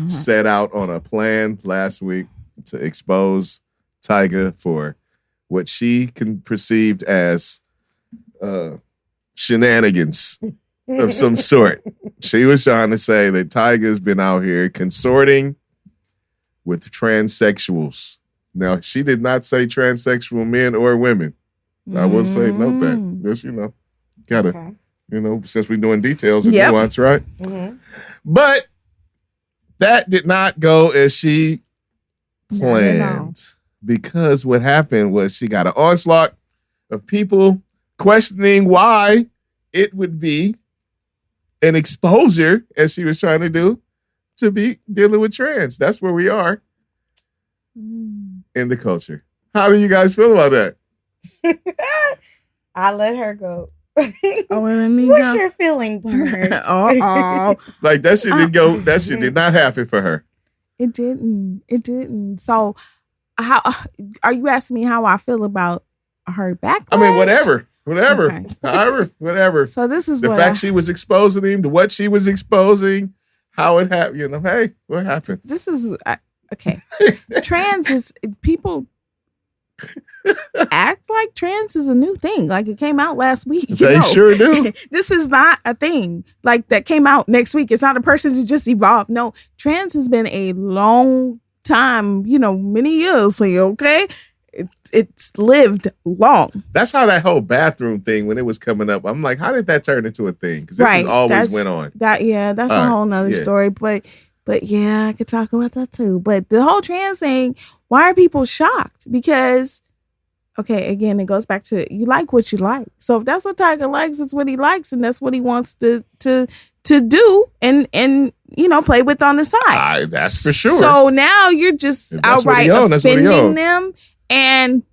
set out on a plan last week to expose Tyga for what she perceived as shenanigans of some sort. She was trying to say that Tyga's been out here consorting with transsexuals. Now, she did not say transsexual men or women. I will say note that. Just, gotta, since we're doing details and nuance, right? Mm-hmm. But that did not go as she planned. Because what happened was she got an onslaught of people questioning why it would be an exposure, as she was trying to do, to be dealing with trans. That's where we are in the culture. How do you guys feel about that? I let her go. What's your feeling, Barb? Like that shit didn't go. That shit did not happen for her. It didn't. So, how are you asking me how I feel about her backlash? I mean, whatever. Okay. However, whatever. So this is the fact she was exposing him, what she was exposing, how it happened. Hey, what happened? This is okay. Trans is people act like trans is a new thing. Like it came out last week. They sure do. This is not a thing like that came out next week. It's not a person who just evolved. No, trans has been a long time. Many years. Okay. It's lived long. That's how that whole bathroom thing, when it was coming up, I'm like, how did that turn into a thing? Because this has always went on. That's a whole nother story. But yeah, I could talk about that too. But the whole trans thing, why are people shocked? Because, okay, again, it goes back to you like what you like. So if that's what Tyga likes, it's what he likes, and that's what he wants to do and play with on the side. That's for sure. So now you're just outright offending them. And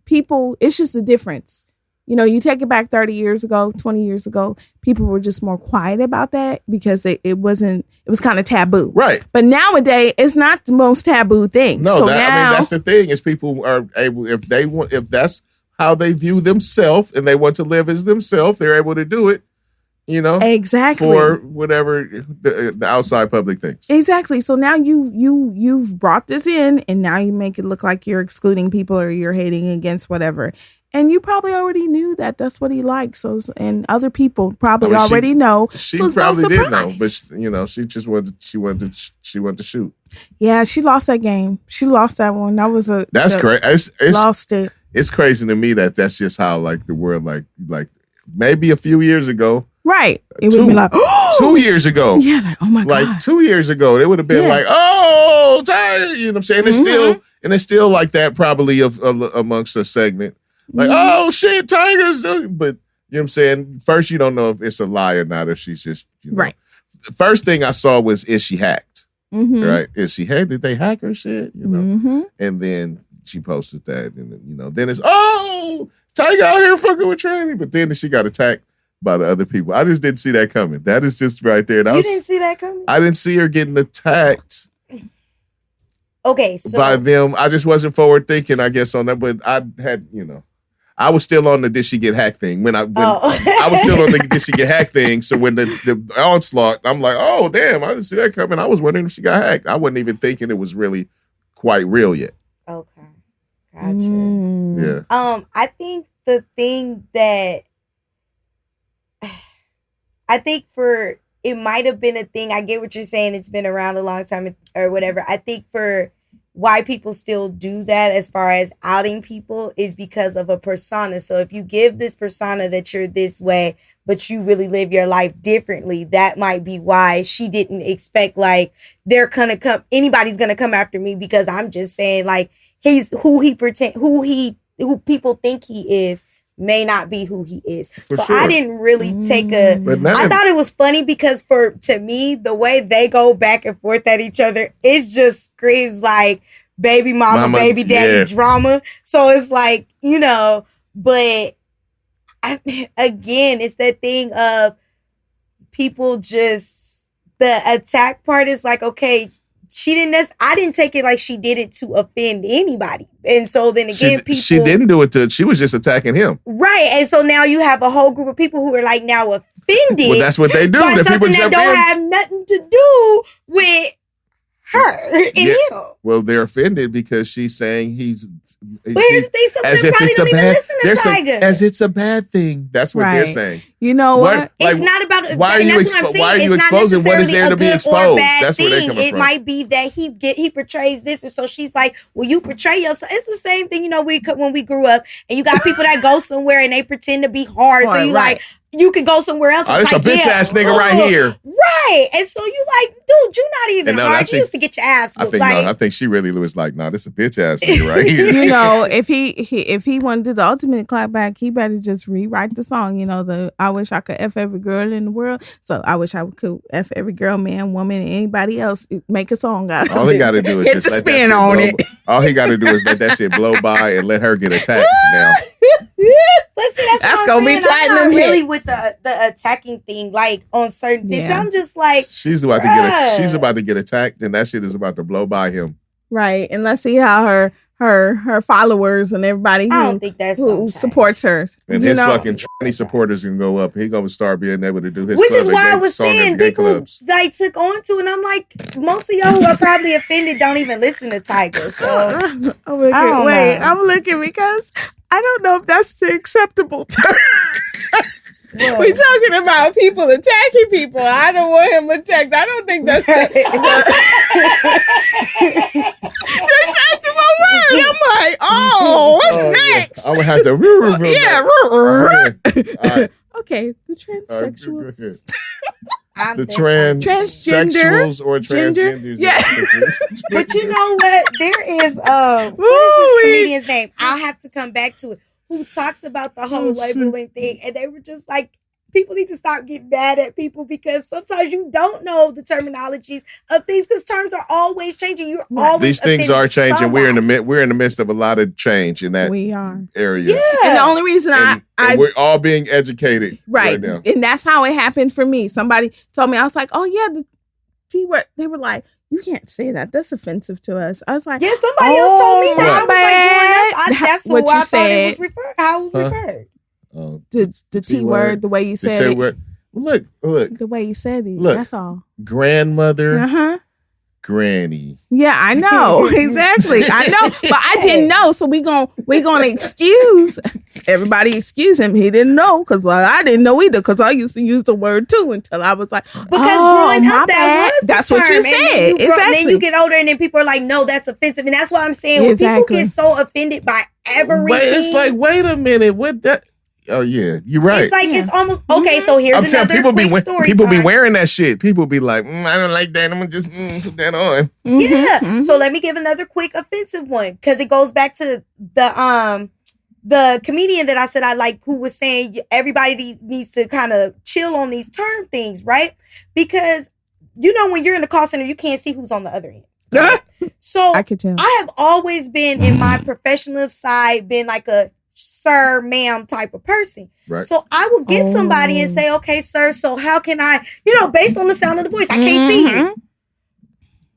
people, it's just a difference. You take it back 30 years ago, 20 years ago, people were just more quiet about that because it was kind of taboo. Right. But nowadays, it's not the most taboo thing. No, that's the thing is people are able, if that's how they view themselves and they want to live as themselves, they're able to do it. Exactly for whatever the outside public thinks. Exactly. So now you've brought this in, and now you make it look like you're excluding people or you're hating against whatever. And you probably already knew that that's what he likes. So, and other people probably already know. She probably did know, but she just wanted to shoot. Yeah, she lost that game. She lost that one. That's crazy. Lost it. It's crazy to me that's just how the world like maybe a few years ago. Right. It would be like, 2 years ago. Yeah, like, oh my God. Like 2 years ago, it would have been like, oh, Tyga, you know what I'm saying? It's still like that probably amongst a segment. Like, oh shit, Tyga's doing, but you know what I'm saying? First, you don't know if it's a lie or not, if she's just, right. The first thing I saw was, is she hacked? Right? Is she hacked? Did they hack her shit? And then she posted that, and then it's Tiger out here fucking with Tranny, but then she got attacked by the other people. I just didn't see that coming. That is just right there. You didn't see that coming? I didn't see her getting attacked. Okay, so by them, I just wasn't forward thinking, I guess, on that. But I had, I was still on the did she get hacked thing I was still on the did she get hacked thing. So when the onslaught, I'm like, oh damn, I didn't see that coming. I was wondering if she got hacked. I wasn't even thinking it was really quite real yet. Okay, gotcha. Yeah. I think the thing that it might have been a thing. I get what you're saying. It's been around a long time or whatever. I think for why people still do that as far as outing people is because of a persona. So if you give this persona that you're this way, but you really live your life differently, that might be why she didn't expect anybody's gonna come after me because I'm just saying like he's who people think he is may not be who he is. Sure. I didn't really take I thought it was funny because to me, the way they go back and forth at each other, it just screams like baby mama baby daddy drama. So it's like, but again, it's that thing of people just, the attack part is like, okay, I didn't take it like she did it to offend anybody. And so then again, she didn't do it she was just attacking him. Right. And so now you have a whole group of people who are like now offended. Well, that's what they do. By something that don't have nothing to do with her and him. Well, they're offended because she's saying But here's the thing, some of them probably don't even listen to Tiger. As it's a bad thing. That's what they're saying. You know what? It's not about. Why are you exposing what is there to be exposed? That's where they're coming from. It might be that he portrays this, and so she's like, "Well, you portray yourself." It's the same thing, when we grew up, and you got people that go somewhere and they pretend to be hard. So you like. You could go somewhere else. It's a bitch ass nigga right here. Right. And so you like, dude, you're not even hard. You used to get your ass whooped. I think she really was like, this is a bitch ass nigga right here. If he wanted to do the ultimate clapback, he better just rewrite the song. The I wish I could F every girl in the world. So I wish I could F every girl, man, woman, and anybody else. Make a song out of it. All he got to do is hit just the spin on it. All he got to do is let that shit blow by and let her get attacked now. Listen, that's gonna be platinum. I'm not really with the attacking thing, like on certain things. So I'm just like, she's about to get attacked, and that shit is about to blow by him. Right, and let's see how her followers and everybody who supports her and his fucking tranny supporters can go up. He gonna start being able to do his, which is why I was saying people like took on to, and I'm like, most of y'all who are probably offended don't even listen to Tiger. So I'm looking because I don't know if that's the acceptable term. We're talking about people attacking people. I don't want him attacked. I don't think that's the acceptable word. I'm like, what's next? I would have to. Okay, the transsexuals. The transsexuals or transgenders. Yeah. But you know what? There is what is this comedian's name? I'll have to come back to it. Who talks about the whole labeling thing, and they were just like, people need to stop getting mad at people because sometimes you don't know the terminologies of things because terms are always changing. You're always these things are changing. Somebody. We're in the midst of a lot of change in that area. Yeah, and the only reason and we're all being educated right now, and that's how it happened for me. Somebody told me, I was like, oh yeah, the T word. They were like, you can't say that. That's offensive to us. I was like, yeah, somebody else told me that. I was like, that's what I thought it was referred. How it was referred. The T word, the way you said it. Word. Look. The way you said it. Look, that's all. Grandmother. Granny. Yeah, I know. Exactly. I know. But I didn't know. So we're gonna excuse everybody excuse him. He didn't know because I didn't know either because I used to use the word too until I was like, because growing up that's what you said. Exactly. Then you get older and then people are like, no, that's offensive. And that's what I'm saying. When people get so offended by everything. It's like, wait a minute, what that? Oh yeah, you're right. It's like it's almost okay. So here's another quick story. People be wearing that shit. People be like, I don't like that. I'm gonna just put that on. Yeah. So let me give another quick offensive one because it goes back to the comedian that I said I like, who was saying everybody needs to kind of chill on these term things, right? Because when you're in the call center, you can't see who's on the other end. So I could tell. I have always been in my professional side, been like a sir, ma'am type of person. Right. So I will get somebody and say, okay, sir, so how can I, based on the sound of the voice, I can't see you.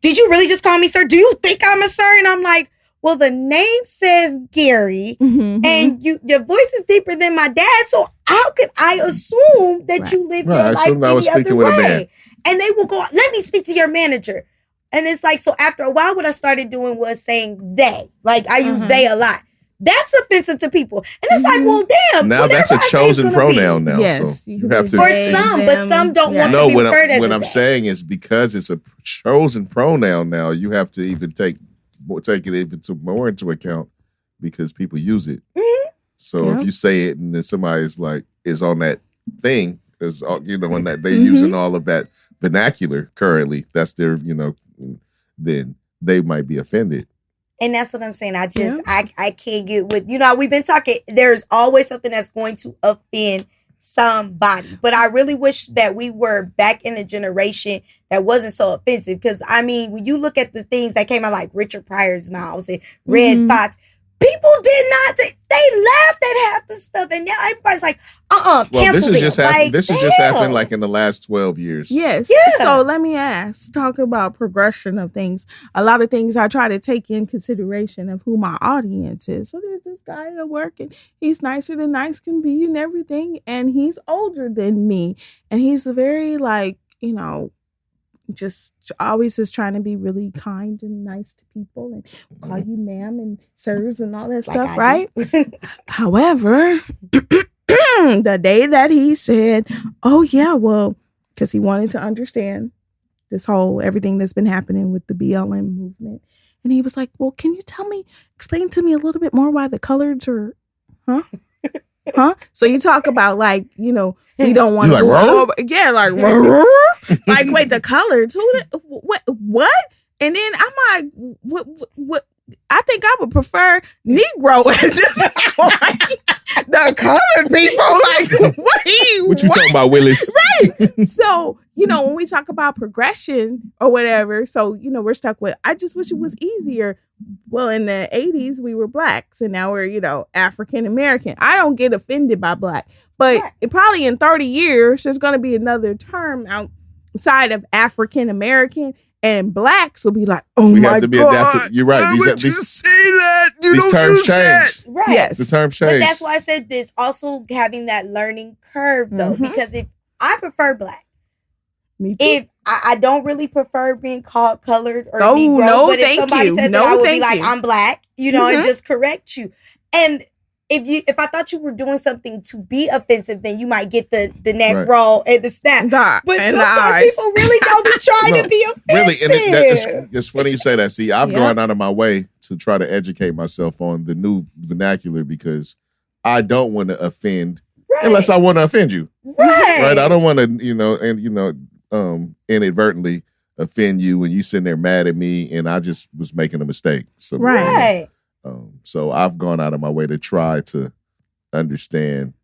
Did you really just call me sir? Do you think I'm a sir? And I'm like, well, the name says Gary, and your voice is deeper than my dad. So how could I assume that you live your life any other way? And they will go, let me speak to your manager. And it's like, so after a while, what I started doing was saying they. Like, I use they a lot. That's offensive to people. And it's like, well, damn. Now that's a chosen pronoun now. Yes, so you have to. For some, but some don't want to be referred as what I'm saying is because it's a chosen pronoun now, you have to even take it even more into account because people use it. So if you say it and then somebody is on that thing, and that they're using all of that vernacular currently, that's their, then they might be offended. And that's what I'm saying. I can't get with, we've been talking, there's always something that's going to offend somebody. But I really wish that we were back in a generation that wasn't so offensive. Because, when you look at the things that came out like Richard Pryor's Mouse and Red Fox, people did not, they laughed at half the stuff. And now everybody's like, well, this has just happened like in the last 12 years. Yes. Yeah. So let me talk about progression of things. A lot of things I try to take in consideration of who my audience is. So there's this guy at work and he's nicer than nice can be and everything. And he's older than me. And he's very just always is trying to be really kind and nice to people and call you ma'am and sirs and all that stuff, right? However, the day that he said, oh yeah, well, because he wanted to understand this whole everything that's been happening with the BLM movement. And he was like, well, can you explain to me a little bit more why the coloreds are, huh? So you talk about we don't want to like wait, the colors, what? And then I'm like, what? I think I would prefer Negro at this point. The colored people, what you talking about, Willis? Right. So, when we talk about progression or whatever, so, we're stuck with, I just wish it was easier. Well, in the 80s, we were blacks and now we're, African American. I don't get offended by black, but probably in 30 years, there's going to be another term outside of African American. And blacks will be like, oh, we have to be adapted. You're right. These say that? These terms change. Right. Yes. The terms change. But that's why I said this. Also having that learning curve, though, because if I prefer black, me too. If I don't really prefer being called colored or Negro, but if somebody said that, I would be like, I'm black, and just correct you. And if I thought you were doing something to be offensive, then you might get the neck roll and the snap. But sometimes people really don't be trying to be offensive. Really, and it's funny you say that. See, I've gone out of my way to try to educate myself on the new vernacular because I don't want to offend unless I want to offend you. Right. I don't want to, inadvertently offend you when you sitting there mad at me and I just was making a mistake. So, so I've gone out of my way to try to understand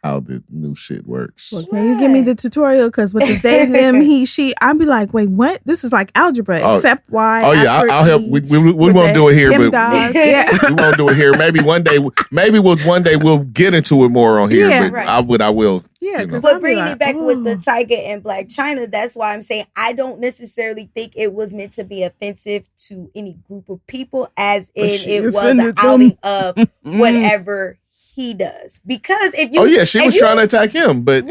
how the new shit works. Well, can you give me the tutorial? Because with the they, them, he, she, I'd be like, wait, what? This is like algebra, except Y. Oh yeah, I'll help. We won't do it here, but we won't do it here. Maybe one day we'll get into it more on here. I will. Yeah, but bringing it back with the Tiger and Blac Chyna, that's why I'm saying I don't necessarily think it was meant to be offensive to any group of people, as in it was an outing of whatever he does. Because if you, she was trying to attack him, but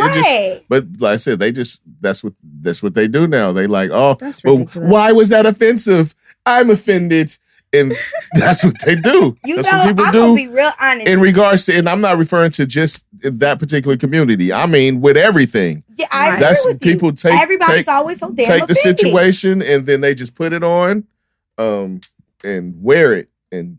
but like I said, that's what they do now. They like, that's ridiculous. Why was that offensive? I'm offended. And that's what they do. That's what people do. I'm gonna be real honest. In regards to, and I'm not referring to just that particular community. I mean, with everything. Yeah, I agree with people you. Everybody's always so damn take offended. The situation and then they just put it on, and wear it and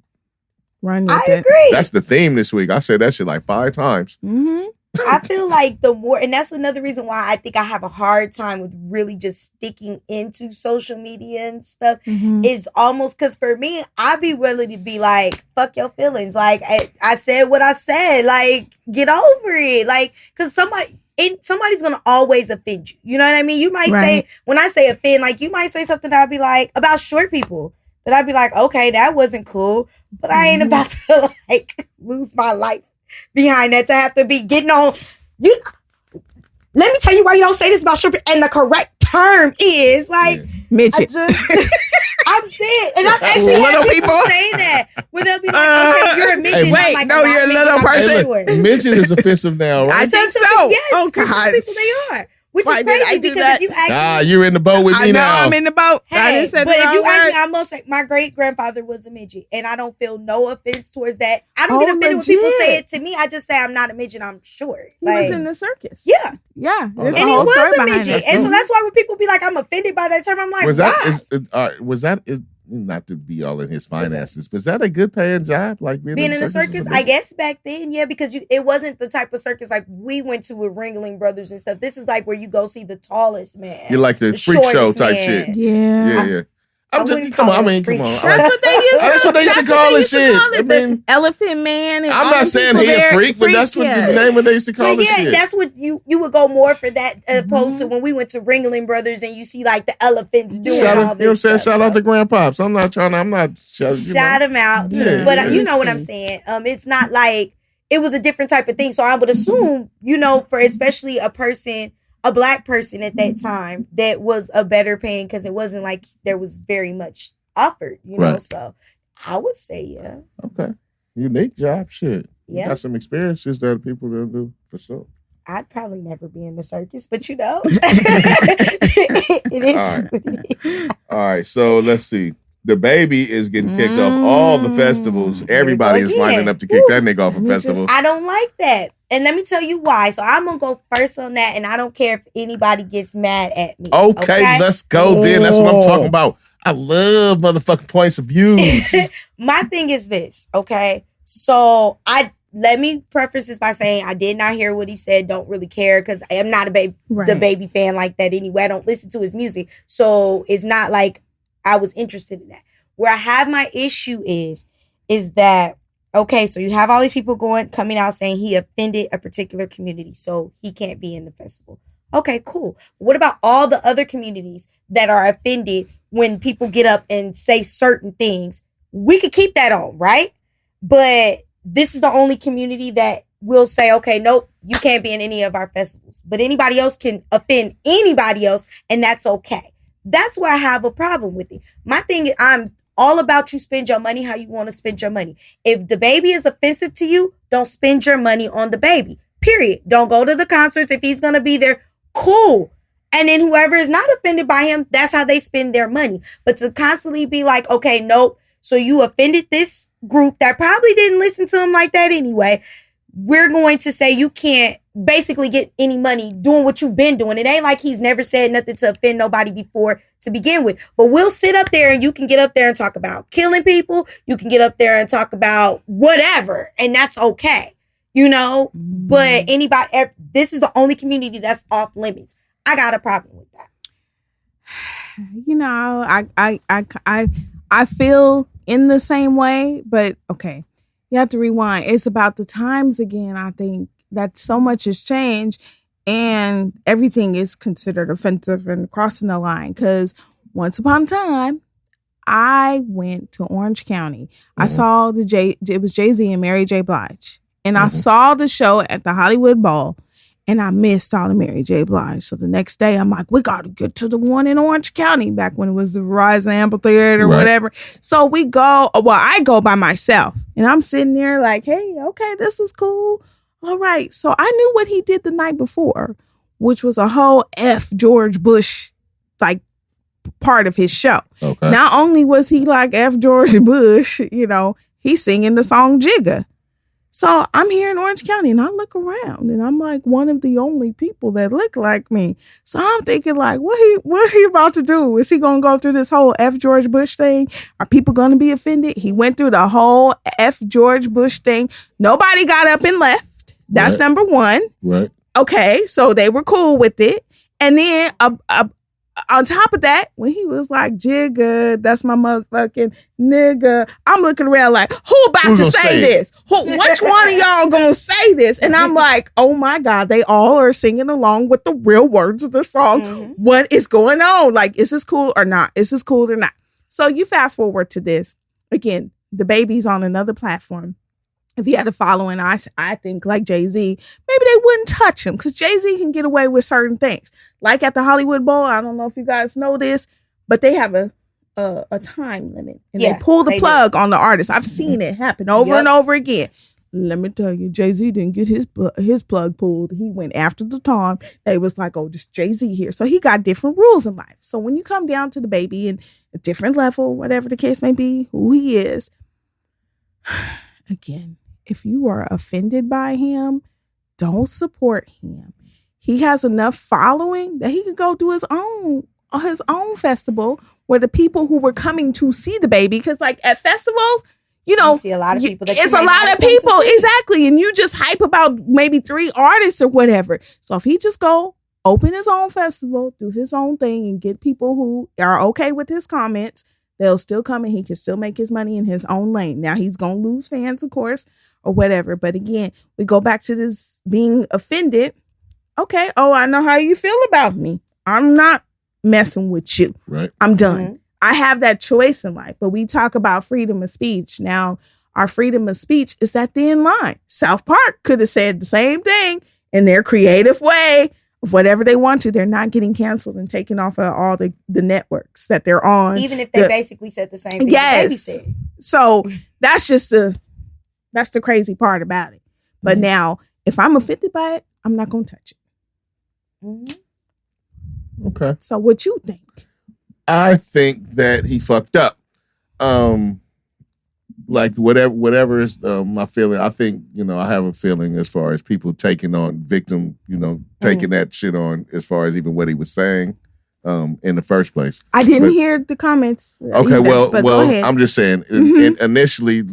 run with it. I agree. That's the theme this week. I said that shit like 5 times. Mm-hmm. I feel like the more, and that's another reason why I think I have a hard time with really just sticking into social media and stuff, is almost because for me, I'd be willing to be like, fuck your feelings. Like, I said what I said. Like, get over it. Like, because somebody, somebody's gonna always offend you. You know what I mean? You might say, when I say offend, like you might say something that I'd be like about short people. That I'd be like, okay, that wasn't cool, but I ain't about to like lose my life behind that to have to be getting on. You, let me tell you why you don't say this about short people. And the correct term is like midget. I'm saying, and I've actually had people say that where they'll be like, okay, you're a midget. Hey, wait, like, no, you're a little person. Hey, midget is offensive now, right? I think so. Yes, oh for some people they are. Which is crazy because if you ask me, you're in the boat with me now. I'm in the boat. Hey, but if you ask me, I'm gonna say my great grandfather was a midget, and I don't feel no offense towards that. I don't get offended when people say it to me. I just say I'm not a midget. I'm short. He was in the circus. Yeah. Yeah. And he was a midget, and so that's why when people be like, I'm offended by that term, I'm like, was that not to be all in his finances, was that a good paying job? Like being in the circus? I guess back then, yeah, because it wasn't the type of circus like we went to with Ringling Brothers and stuff. This is like where you go see the tallest man. You like the freak show type shit. Yeah. I'm just come on. That's what they used to. That's what they used to call it. Shit. I mean, Elephant Man. And I'm not saying he a freak, but that's what the name of they used to call it. Yeah, that's what you would go more for that opposed to when we went to Ringling Brothers and you see like the elephants doing all this. You know what I'm saying? Shout out to Grandpops. I'm not shout them out. Yeah, but you know what I'm saying. It's not like it was a different type of thing. So I would assume, for especially a Black person at that time, that was a better paying because it wasn't like there was very much offered, know. So I would say, yeah. Okay. Unique job, shit. Yeah. You got some experiences that people don't do for sure. I'd probably never be in the circus, but it is. All right. So let's see. DaBaby is getting kicked off all the festivals. Everybody is lining up to kick that nigga off a festival. I don't like that. And let me tell you why. So I'm going to go first on that, and I don't care if anybody gets mad at me. Okay? Let's go then. That's what I'm talking about. I love motherfucking points of views. My thing is this, okay? So let me preface this by saying I did not hear what he said. Don't really care because I am not a DaBaby fan like that anyway. I don't listen to his music. So it's not like I was interested in that. Where I have my issue is that, okay, so you have all these people coming out saying he offended a particular community, so he can't be in the festival. Okay, cool. What about all the other communities that are offended when people get up and say certain things? We could keep that on, right? But this is the only community that will say, okay, nope, you can't be in any of our festivals. But anybody else can offend anybody else, and that's okay. That's where I have a problem with it. My thing is, I'm all about you spend your money how you want to spend your money. If DaBaby is offensive to you, don't spend your money on DaBaby. Period. Don't go to the concerts if he's going to be there. Cool. And then whoever is not offended by him, that's how they spend their money. But to constantly be like, okay, nope. So you offended this group that probably didn't listen to him like that anyway. We're going to say you can't basically get any money doing what you've been doing. It ain't like he's never said nothing to offend nobody before to begin with. But we'll sit up there and you can get up there and talk about killing people. You can get up there and talk about whatever. And that's okay. But this is the only community that's off limits. I got a problem with that. I feel in the same way, but okay. You have to rewind. It's about the times again. I think that so much has changed and everything is considered offensive and crossing the line. Because once upon a time, I went to Orange County. Mm-hmm. I saw it was Jay-Z and Mary J. Blige. And I saw the show at the Hollywood Bowl and I missed all the Mary J. Blige. So the next day I'm like, we got to get to the one in Orange County back when it was the Verizon Amphitheater or whatever. So I go by myself and I'm sitting there like, hey, okay, this is cool. All right. So I knew what he did the night before, which was a whole F George Bush, like part of his show. Okay. Not only was he like F George Bush, he's singing the song Jigga. So I'm here in Orange County and I look around and I'm like one of the only people that look like me. So I'm thinking like, what he about to do? Is he going to go through this whole F George Bush thing? Are people going to be offended? He went through the whole F George Bush thing. Nobody got up and left. That's number one. Right. Okay. So they were cool with it. And then on top of that, when he was like, Jigga, that's my motherfucking nigga, I'm looking around like, who about to say this? Which one of y'all gonna say this? And I'm like, oh my God, they all are singing along with the real words of the song. Mm-hmm. What is going on? Like, is this cool or not? Is this cool or not? So you fast forward to this. Again, DaBaby's on another platform. If he had a following, I think like Jay-Z, maybe they wouldn't touch him because Jay-Z can get away with certain things. Like at the Hollywood Bowl, I don't know if you guys know this, but they have a time limit and they pull the plug on the artist. I've seen it happen over and over again. Let me tell you, Jay-Z didn't get his plug pulled. He went after the time. They was like, oh, just Jay-Z here. So he got different rules in life. So when you come down to DaBaby and a different level, whatever the case may be, who he is, again, if you are offended by him, don't support him. He has enough following that he could go do his own festival where the people who were coming to see DaBaby, because like at festivals, you see a lot of people. It's a lot of people, exactly, and you just hype about maybe 3 artists or whatever. So if he just go open his own festival, do his own thing, and get people who are okay with his comments, they'll still come and he can still make his money in his own lane. Now he's gonna lose fans, of course, or whatever. But again, we go back to this being offended. Okay, I know how you feel about me. I'm not messing with you. Right. I'm done. Mm-hmm. I have that choice in life. But we talk about freedom of speech. Now, our freedom of speech is that thin line. South Park could have said the same thing in their creative way of whatever they want to. They're not getting canceled and taken off of all the networks that they're on. Even if they basically said the same thing DaBaby said. So that's just that's the crazy part about it. But now, if I'm offended by it, I'm not going to touch it. Mm-hmm. Okay. So what you think? I think that he fucked up. Like whatever is my feeling. I think, I have a feeling as far as people taking on victim, taking that shit on as far as even what he was saying in the first place. I didn't hear the comments. Okay, either, well, go ahead. I'm just saying, initially,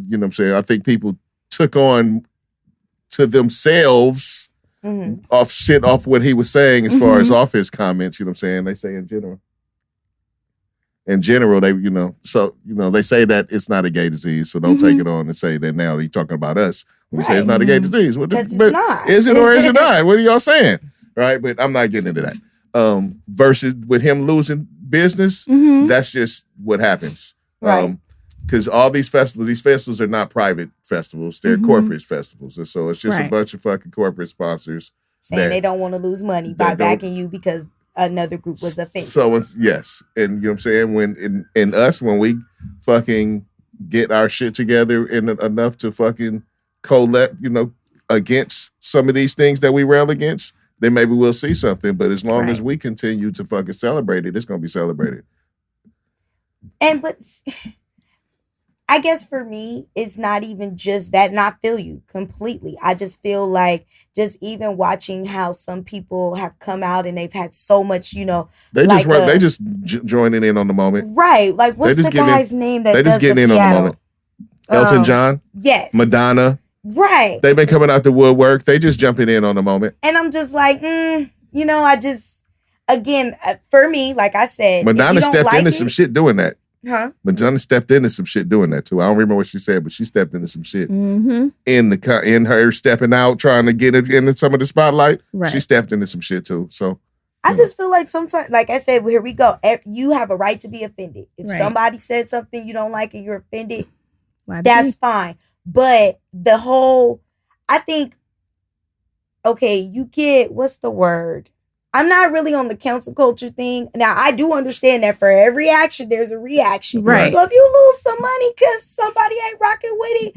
I think people took on to themselves off what he was saying as far as off his comments, they say in general. In general, they, they say that it's not a gay disease, so don't take it on and say that now he's talking about us. When we say it's not a gay disease. It's not. Is it or is it not? What are y'all saying? Right? But I'm not getting into that. Versus with him losing business, that's just what happens. Right. Because all these festivals are not private festivals. They're corporate festivals. And so it's just a bunch of fucking corporate sponsors. Saying they don't want to lose money by backing you because another group was offended. So yes, and you know what I'm saying, when we fucking get our shit together enough to fucking collect, against some of these things that we rail against, then maybe we'll see something. But as long as we continue to fucking celebrate it, it's gonna be celebrated. But I guess for me, it's not even just that, and I feel you completely. I just feel like just even watching how some people have come out and they've had so much, they just joining in on the moment. Right. Like, what's the guy's name that does the piano? They just getting in on the moment. Elton John? Yes. Madonna? Right. They've been coming out the woodwork. They just jumping in on the moment. And I'm just like, again, for me, like I said, Madonna stepped into some shit doing that. Huh? Madonna stepped into some shit doing that too. I don't remember what she said, but she stepped into some shit. In her stepping out, trying to get it into some of the spotlight. Right. She stepped into some shit too. So I just feel like sometimes, like I said, here we go. You have a right to be offended. If somebody said something you don't like and you're offended, that's fine. But I think, okay, you get, what's the word? I'm not really on the cancel culture thing. Now, I do understand that for every action, there's a reaction. Right. So if you lose some money because somebody ain't rocking with it,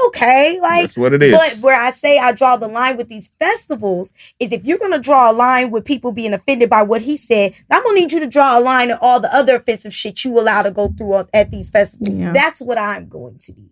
okay. Like, that's what it is. But where I say I draw the line with these festivals is if you're going to draw a line with people being offended by what he said, I'm going to need you to draw a line of all the other offensive shit you allow to go through at these festivals. Yeah. That's what I'm going to do.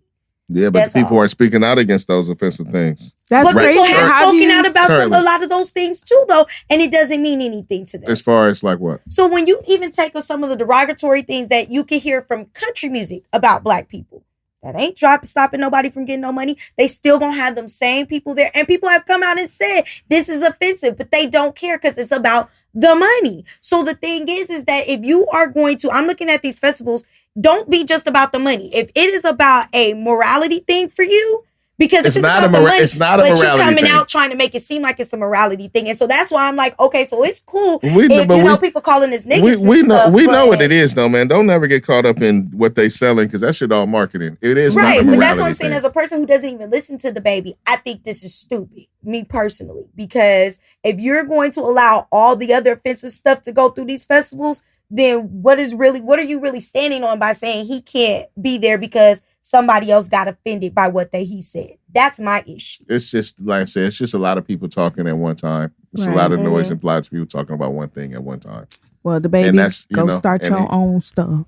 Yeah, but people are speaking out against those offensive things. That's but crazy. People have spoken out about a lot of those things too, though, and it doesn't mean anything to them. As far as like what? So when you even take some of the derogatory things that you can hear from country music about Black people, that ain't stopping nobody from getting no money. They still gonna have them same people there, and people have come out and said this is offensive, but they don't care because it's about the money. So the thing is that if you are going to, I'm looking at these festivals, don't be just about the money. If it is about a morality thing for you, because it's not a morality thing. But you're coming out trying to make it seem like it's a morality thing. And so that's why I'm like, okay, so it's cool if, people calling this niggas we know what it is, though, man. Don't never get caught up in what they selling, because that shit all marketing. It is not a morality thing. But that's what I'm saying. As a person who doesn't even listen to DaBaby, I think this is stupid, me personally. Because if you're going to allow all the other offensive stuff to go through these festivals, then what are you really standing on by saying he can't be there because somebody else got offended by what he said? That's my issue. It's just, like I said, it's just a lot of people talking at one time. It's a lot of noise and lots of people talking about one thing at one time. Well, DaBaby, go start your own stuff.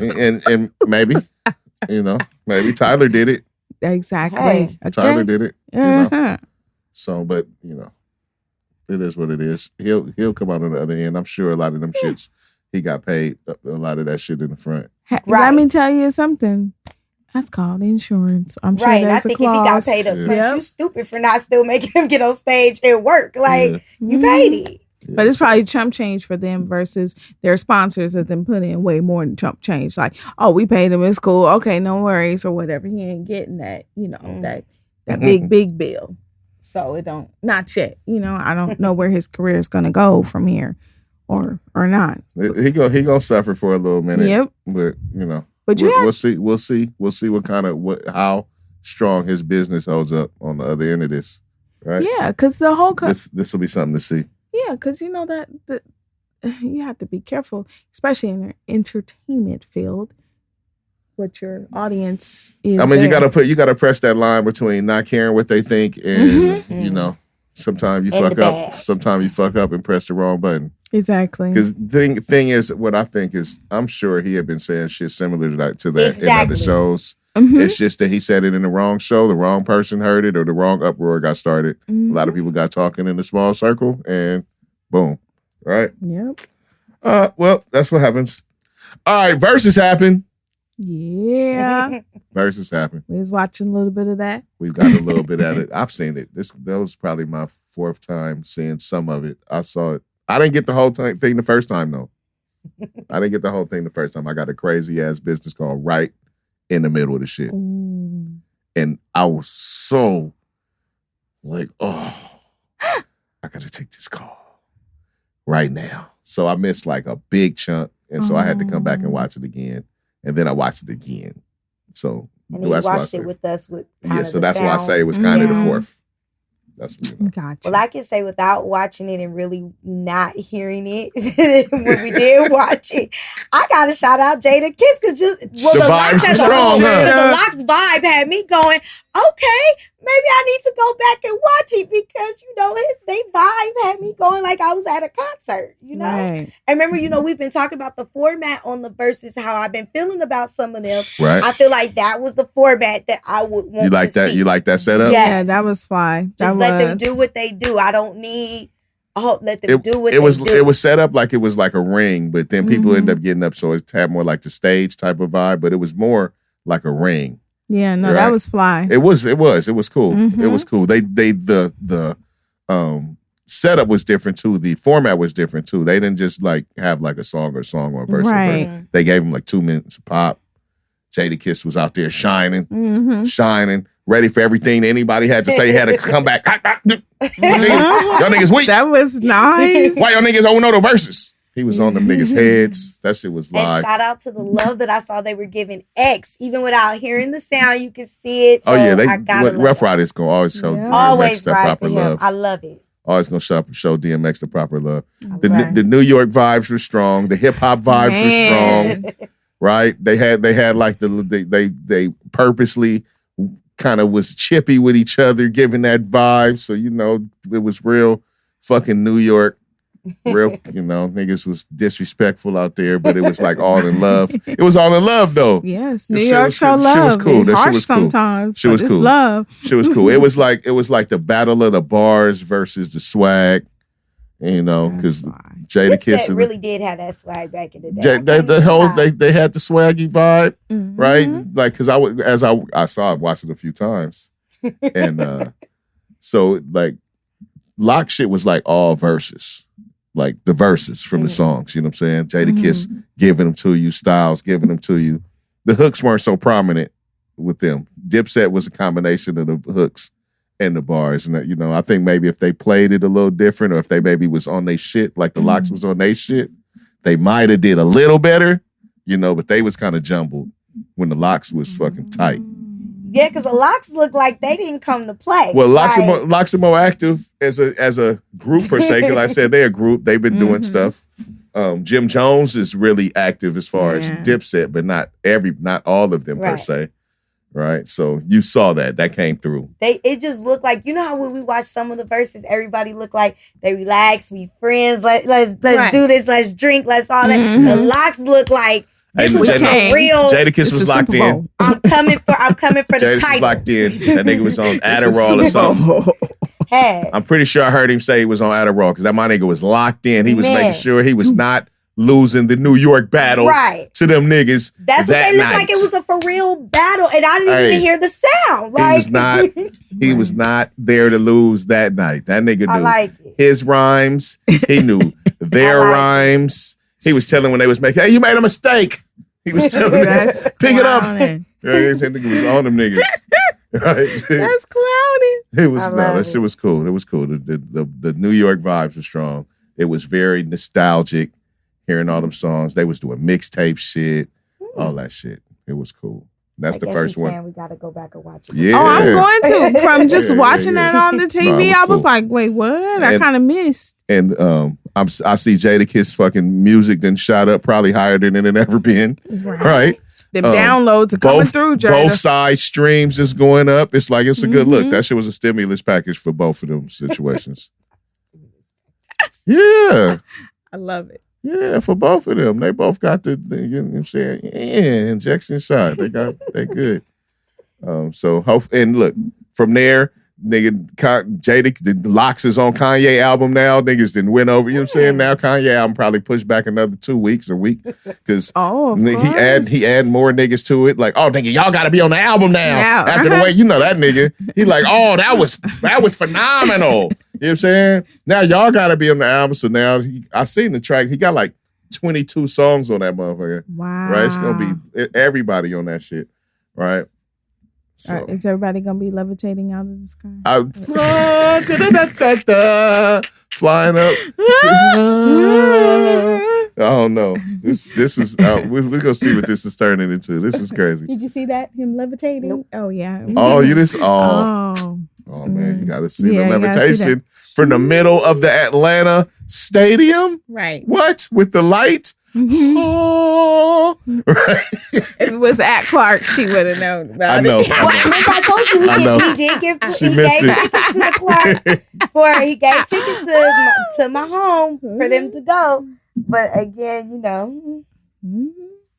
And maybe, maybe Tyler did it. Exactly. Hey. Okay. Tyler did it. Uh-huh. So, but, it is what it is. He'll come out on the other end. I'm sure a lot of them shits, he got paid a lot of that shit in the front. Let me tell you something. That's called insurance. I'm sure there's a clause. If he got paid up front, you stupid for not still making him get on stage and work. Like, you paid it. Yeah. But it's probably chump change for them versus their sponsors that then put in way more than chump change. Like, oh, we paid him. It's cool. Okay, no worries or whatever. He ain't getting that, that big bill. So it don't, not yet. I don't know where his career is going to go from here or not. He gonna suffer for a little minute. Yep. But, But we'll see what kind of how strong his business holds up on the other end of this, right? Yeah, because the whole this will be something to see. Yeah, because that you have to be careful, especially in the entertainment field, what your audience is. I mean, you gotta press that line between not caring what they think and sometimes you fuck up. Sometimes you fuck up and press the wrong button. Exactly. Because thing is, what I think is, I'm sure he had been saying shit similar to that in other shows. Mm-hmm. It's just that he said it in the wrong show, the wrong person heard it, or the wrong uproar got started. Mm-hmm. A lot of people got talking in a small circle, and boom. Right? Yep. Well, that's what happens. All right, Verzuz happened. Yeah. Verzuz happened. We was watching a little bit of that. We've got a little bit of it. I've seen it. That was probably my fourth time seeing some of it. I saw it. I didn't get the whole thing the first time, though. I didn't get the whole thing the first time. I got a crazy-ass business call right in the middle of the shit. Ooh. And I was so like, oh, I got to take this call right now. So I missed like a big chunk. And so I had to come back and watch it again. And then I watched it again. So and you watched it with us. So that's why I say it was kind of the fourth. That's what Gotcha. Well, I can say without watching it and really not hearing it when we did watch it, I gotta shout out Jada Kiss because the vibes were strong. The Locks vibe had me going, okay, maybe I need to go back and watch it because they vibe had me going like I was at a concert, Right. And remember, we've been talking about the format on the Verzuz, how I've been feeling about some of them. Right. I feel like that was the format that I would want. You like that? See. You like that setup? Yes. Yeah, that was fine. Let them do what they do. I don't need. Let them do what they do. It was set up like it was like a ring, but then people end up getting up, so it had more like the stage type of vibe. But it was more like a ring. Yeah, no, that was fly. It was cool. Mm-hmm. It was cool. The setup was different too. The format was different too. They didn't just like have like a song or a verse. Right. They gave them like 2 minutes of pop. Jada Kiss was out there shining, ready for everything anybody had to say. He had to come back. Y'all niggas weak. That was nice. Why y'all niggas don't know the verses? He was on them niggas' heads. That shit was live. And shout out to the love that I saw they were giving X. Even without hearing the sound, you could see it. So Rough Riders gonna always show always DMX the proper love. I love it. Always gonna show DMX the proper love. The New York vibes were strong. The hip hop vibes were strong. Right? They had like they purposely kind of was chippy with each other, giving that vibe. So it was real fucking New York. Real, niggas was disrespectful out there, but it was like all in love. It was all in love though. Yes, New York show love. She was cool. That shit was cool. Sometimes. She was cool. Love. She was cool. It was like the battle of the bars versus the swag. Because Jada Kiss really did have that swag back in the day. They had the swaggy vibe, right? Like because I saw it, watched it a few times, and so like Lock shit was like all verses. like the verses from the songs. You know what I'm saying? Jadakiss giving them to you, Styles giving them to you. The hooks weren't so prominent with them. Dipset was a combination of the hooks and the bars. And, you know, I think maybe if they played it a little different or if they maybe was on their shit, like the Lox was on their shit, they might have did a little better, you know, but they was kind of jumbled when the Lox was fucking tight. Yeah, because the Lox look like they didn't come to play. Well, Lox are more active as a group per se, because I said they're a group. They've been doing stuff. Jim Jones is really active as far as Dipset, but not all of them per se. Right, so you saw that came through. It just looked like, you know how when we watch some of the verses, everybody look like they relax, we friends, let's do this, let's drink, let's all that. The Lox look like this was real. Jadakiss was locked in. I'm coming for the Jadakiss title. was locked in. That nigga was on Adderall or something. Hey. I'm pretty sure I heard him say he was on Adderall because my nigga was locked in. He was making sure he was not losing the New York battle to them niggas. That's what they looked like. It was a for real battle, and I didn't even hear the sound. Like, he was not there to lose that night. That nigga knew his rhymes. He knew their rhymes. He was telling when they was making, hey, you made a mistake. He was telling them, pick it up. That nigga was on them niggas. Right? That's clowning. That shit was cool. It was cool. The New York vibes were strong. It was very nostalgic. Hearing all them songs, they was doing mixtape shit, all that shit. It was cool. That's the first one. We gotta go back and watch it. Yeah. Oh, I'm going to. From just watching that on the TV, I was like, wait, what? I kind of missed. And I see Jadakiss fucking music then shot up probably higher than it had ever been. Right? Them downloads are coming through, Jada. Both side streams is going up. It's like, it's a good look. That shit was a stimulus package for both of them situations. Yeah. I love it. Yeah, for both of them. They both got you know what I'm saying? Yeah, injection shot. They good. So hope, and look, from there, nigga, Jada, the Lox is on Kanye album now. Niggas didn't win over, you know what I'm saying? Now Kanye album probably pushed back another 2 weeks, a week. Because he add more niggas to it. Like, oh, nigga, y'all gotta be on the album now. After the way, you know that nigga. He like, oh, that was phenomenal. You know what I'm saying? Now y'all gotta be on the album. So now I seen the track. He got like 22 songs on that motherfucker. Wow. Right? It's gonna be everybody on that shit. Right? So. Is everybody gonna be levitating out of the sky? Flying up. I don't know. This is we're gonna see what this is turning into. This is crazy. Did you see that? Him levitating? Nope. Oh yeah. Oh, you just Oh man, you gotta see the levitation from the middle of the Atlanta stadium. Right. What? With the light? Oh, right. If it was at Clark, she would have known about it. I told you he gave tickets to the Clark he gave tickets to my home for them to go. But again, you know,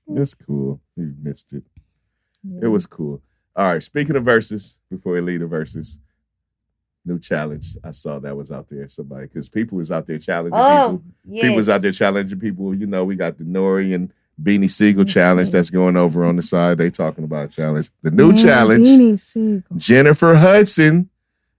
it's cool. You missed it. Yeah. It was cool. All right. Speaking of verses, before we leave the verses. New challenge. I saw that was out there. Somebody, because people was out there challenging people. Yes. People was out there challenging people. You know, we got the Nori and Beanie Siegel challenge that's going over on the side. They talking about challenge. The new challenge. Beanie Siegel. Jennifer Hudson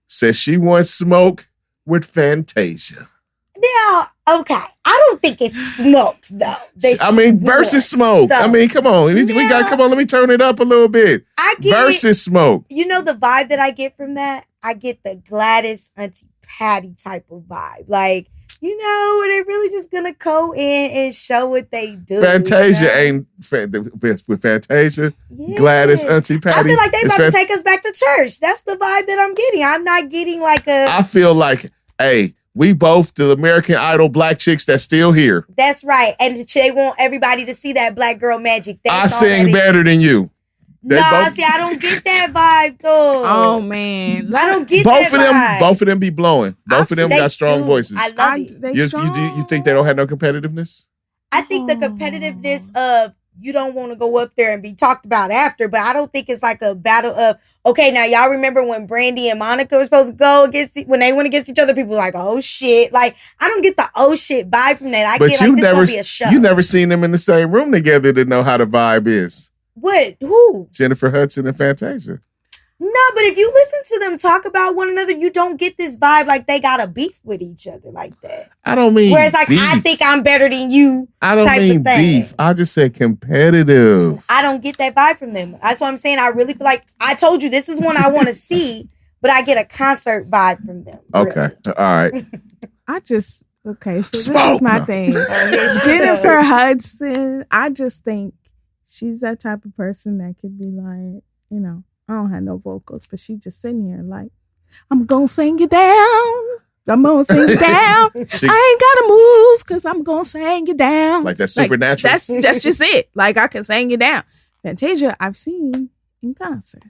says she wants smoke with Fantasia. Now, okay. I don't think it's smoke though. Versus smoke. So, come on. We got. Come on. Let me turn it up a little bit. Versus smoke. You know the vibe that I get from that. I get the Gladys Auntie Patty type of vibe. Like, you know, they're really just gonna go in and show what they do. Fantasia ain't with Fantasia. Yes. Gladys Auntie Patty. I feel like they about to take us back to church. That's the vibe that I'm getting. I'm not getting like a. I feel like, hey, we both the American Idol black chicks that's still here. That's right, and they want everybody to see that black girl magic. I sing better than you. I don't get that vibe though. Oh man, I don't get both that vibe. Both of them be blowing. Both of them got strong voices. I love it. You think they don't have no competitiveness? I think the competitiveness of you don't want to go up there and be talked about after, but I don't think it's like a battle of okay. Now y'all remember when Brandy and Monica were supposed to go when they went against each other? People were like, oh shit! Like I don't get the oh shit vibe from that. This gonna be a show. You never seen them in the same room together to know how the vibe is. What? Who? Jennifer Hudson and Fantasia. No, but if you listen to them talk about one another, you don't get this vibe like they got a beef with each other like that. I don't mean whereas like beef. I think I'm better than you. I don't mean beef. I just said competitive. I don't get that vibe from them. That's what I'm saying. I really feel like I told you this is one I want to see, but I get a concert vibe from them. Okay, really. All right. So this is my thing. Jennifer Hudson, I just think she's that type of person that could be like, you know, I don't have no vocals, but she just sitting here like, I'm gonna sing you down. I'm gonna sing you down. I ain't gotta move because I'm gonna sing you down. Like that's supernatural. That's just it. Like I can sing you down. Fantasia, I've seen in concert.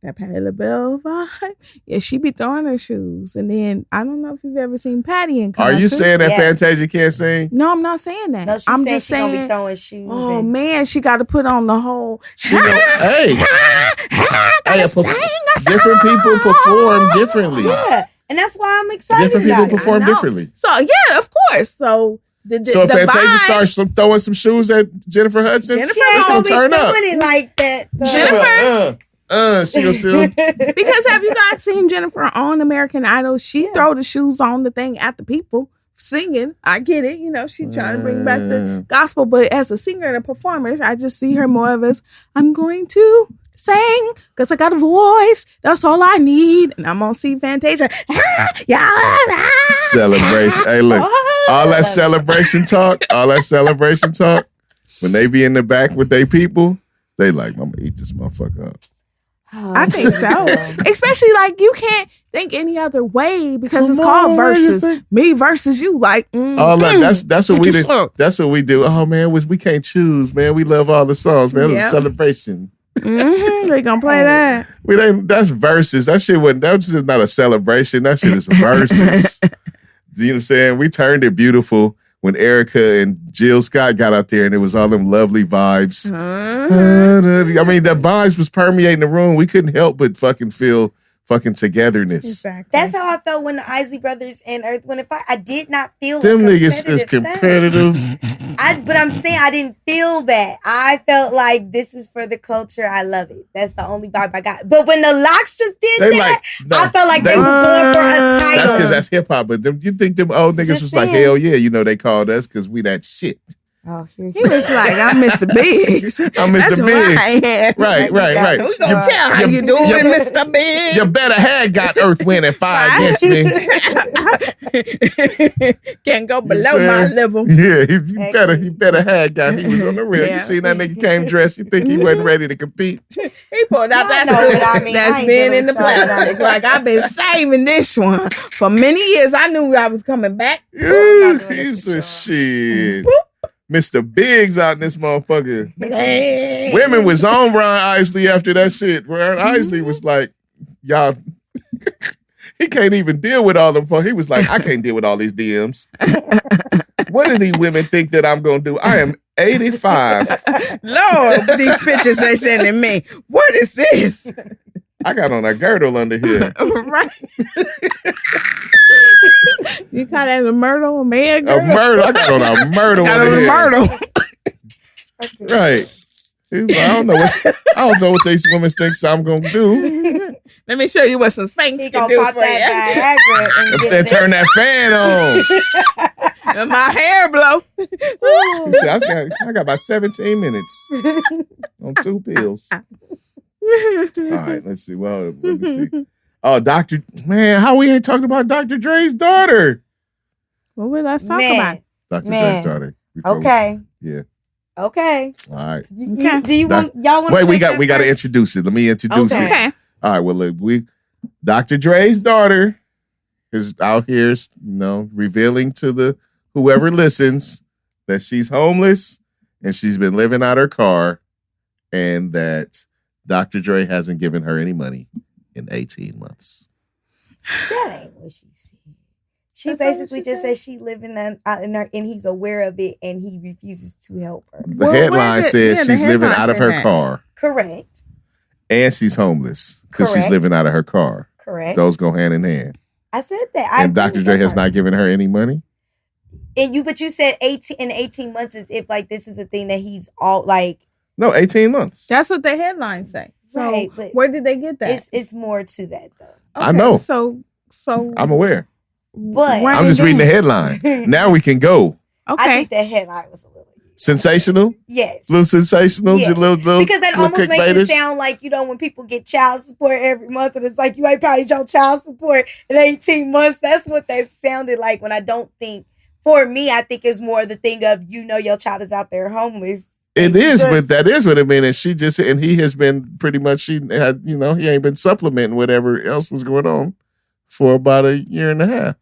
That Patti LaBelle vibe. Yeah, she be throwing her shoes. And then I don't know if you've ever seen Patti in concert. Are you saying that Fantasia can't sing? No, I'm not saying that. No, I'm just saying gonna be throwing shoes. Oh man, she got to put on the whole. Hey, different people perform differently. Yeah, and that's why I'm excited. Different people perform differently. So yeah, of course. So if Fantasia starts throwing some shoes at Jennifer Hudson, it's gonna turn up. It like that. Jennifer. She gonna still. Because have you guys seen Jennifer on American Idol? She throw the shoes on the thing at the people singing. I get it. You know, she trying to bring back the gospel. But as a singer and a performer, I just see her more of as, I'm going to sing because I got a voice. That's all I need. And I'm going to see Fantasia. Celebration. Hey, look. All that celebration talk. When they be in the back with their people, they like, I'm going to eat this motherfucker up. I think so. Especially like you can't think any other way because it's called Verzuz. Me versus you. Like that's what we do. That's what we do. Oh man, we can't choose, man. We love all the songs, man. It was a celebration. They gonna play that. That's Verzuz. That shit wasn't. That was just not a celebration. That shit is Verzuz. You know what I'm saying? We turned it beautiful when Erica and Jill Scott got out there and it was all them lovely vibes. I mean, the vibes was permeating the room. We couldn't help but fucking feel fucking togetherness. Exactly. That's how I felt when the Isley brothers and Earth Went Fire. I did not feel them niggas is competitive. But I'm saying I didn't feel that. I felt like this is for the culture. I love it. That's the only vibe I got. But when the Locks just did I felt like they was going for a title. That's because that's hip hop. But you think them old niggas just was saying. Like, hell yeah, you know they called us because we that shit. Oh, he was like, I'm Mr. Biggs. I'm Mr. Biggs. Right. We gonna tell how you doing, Mr. Biggs. You better have got Earth, Wind, and Fire against me. Can't go below my level. Yeah, he better have got. He was on the real. You seen that nigga came dressed. You think he wasn't ready to compete? He pulled out that's been in the plastic. Like I've been saving this one for many years. I knew I was coming back. He's a shit. Mr. Biggs out in this motherfucker. Women was on Ron Isley after that shit. Ron Isley was like, y'all, he can't even deal with all them. He was like, I can't deal with all these DMs. What do these women think that I'm going to do? I am 85. Lord, these pictures they sending me. What is this? I got on a girdle under here. Right. You call that a myrtle, a man girdle? A myrtle. I got on a myrtle under here. Right. He's like, I don't know what these women think I'm gonna do. Let me show you what some Spanx can do pop for you. And turn that fan on. And my hair blow. You see, I got about 17 minutes on 2 pills. All right, let's see. Well, let me see. Oh, how we ain't talking about Dr. Dre's daughter? Well, let's talk about it. Dr. Dre's daughter. Okay. Yeah. Okay. All right. Do you want y'all want? Wait, we got to introduce it. Let me introduce it. Okay. All right. Well, look, Dr. Dre's daughter is out here, revealing to whoever listens that she's homeless and she's been living out her car, and that Dr. Dre hasn't given her any money in 18 months. That ain't what she said. She basically just said she living out in her, and he's aware of it, and he refuses to help her. The headline says she's living out of her car. Correct. And she's homeless because she's living out of her car. Correct. Those go hand in hand. I said that. And Dr. Dre has not given her any money? But you said 18 months is if like this is a thing that he's all like. No, 18 months. That's what the headlines say. So where did they get that? It's more to that though. Okay, I know. So I'm aware. But I'm just reading the headline. Now we can go. Okay. I think the headline was a little sensational. Yes. A little sensational. Yes. Little, because that almost makes it sound like, when people get child support every month and it's like you ain't paid your child support in 18 months. That's what that sounded like when I don't think, for me, I think it's more the thing of, your child is out there homeless. It is, but that is what it means. And he has been pretty much, he ain't been supplementing whatever else was going on for about a year and a half.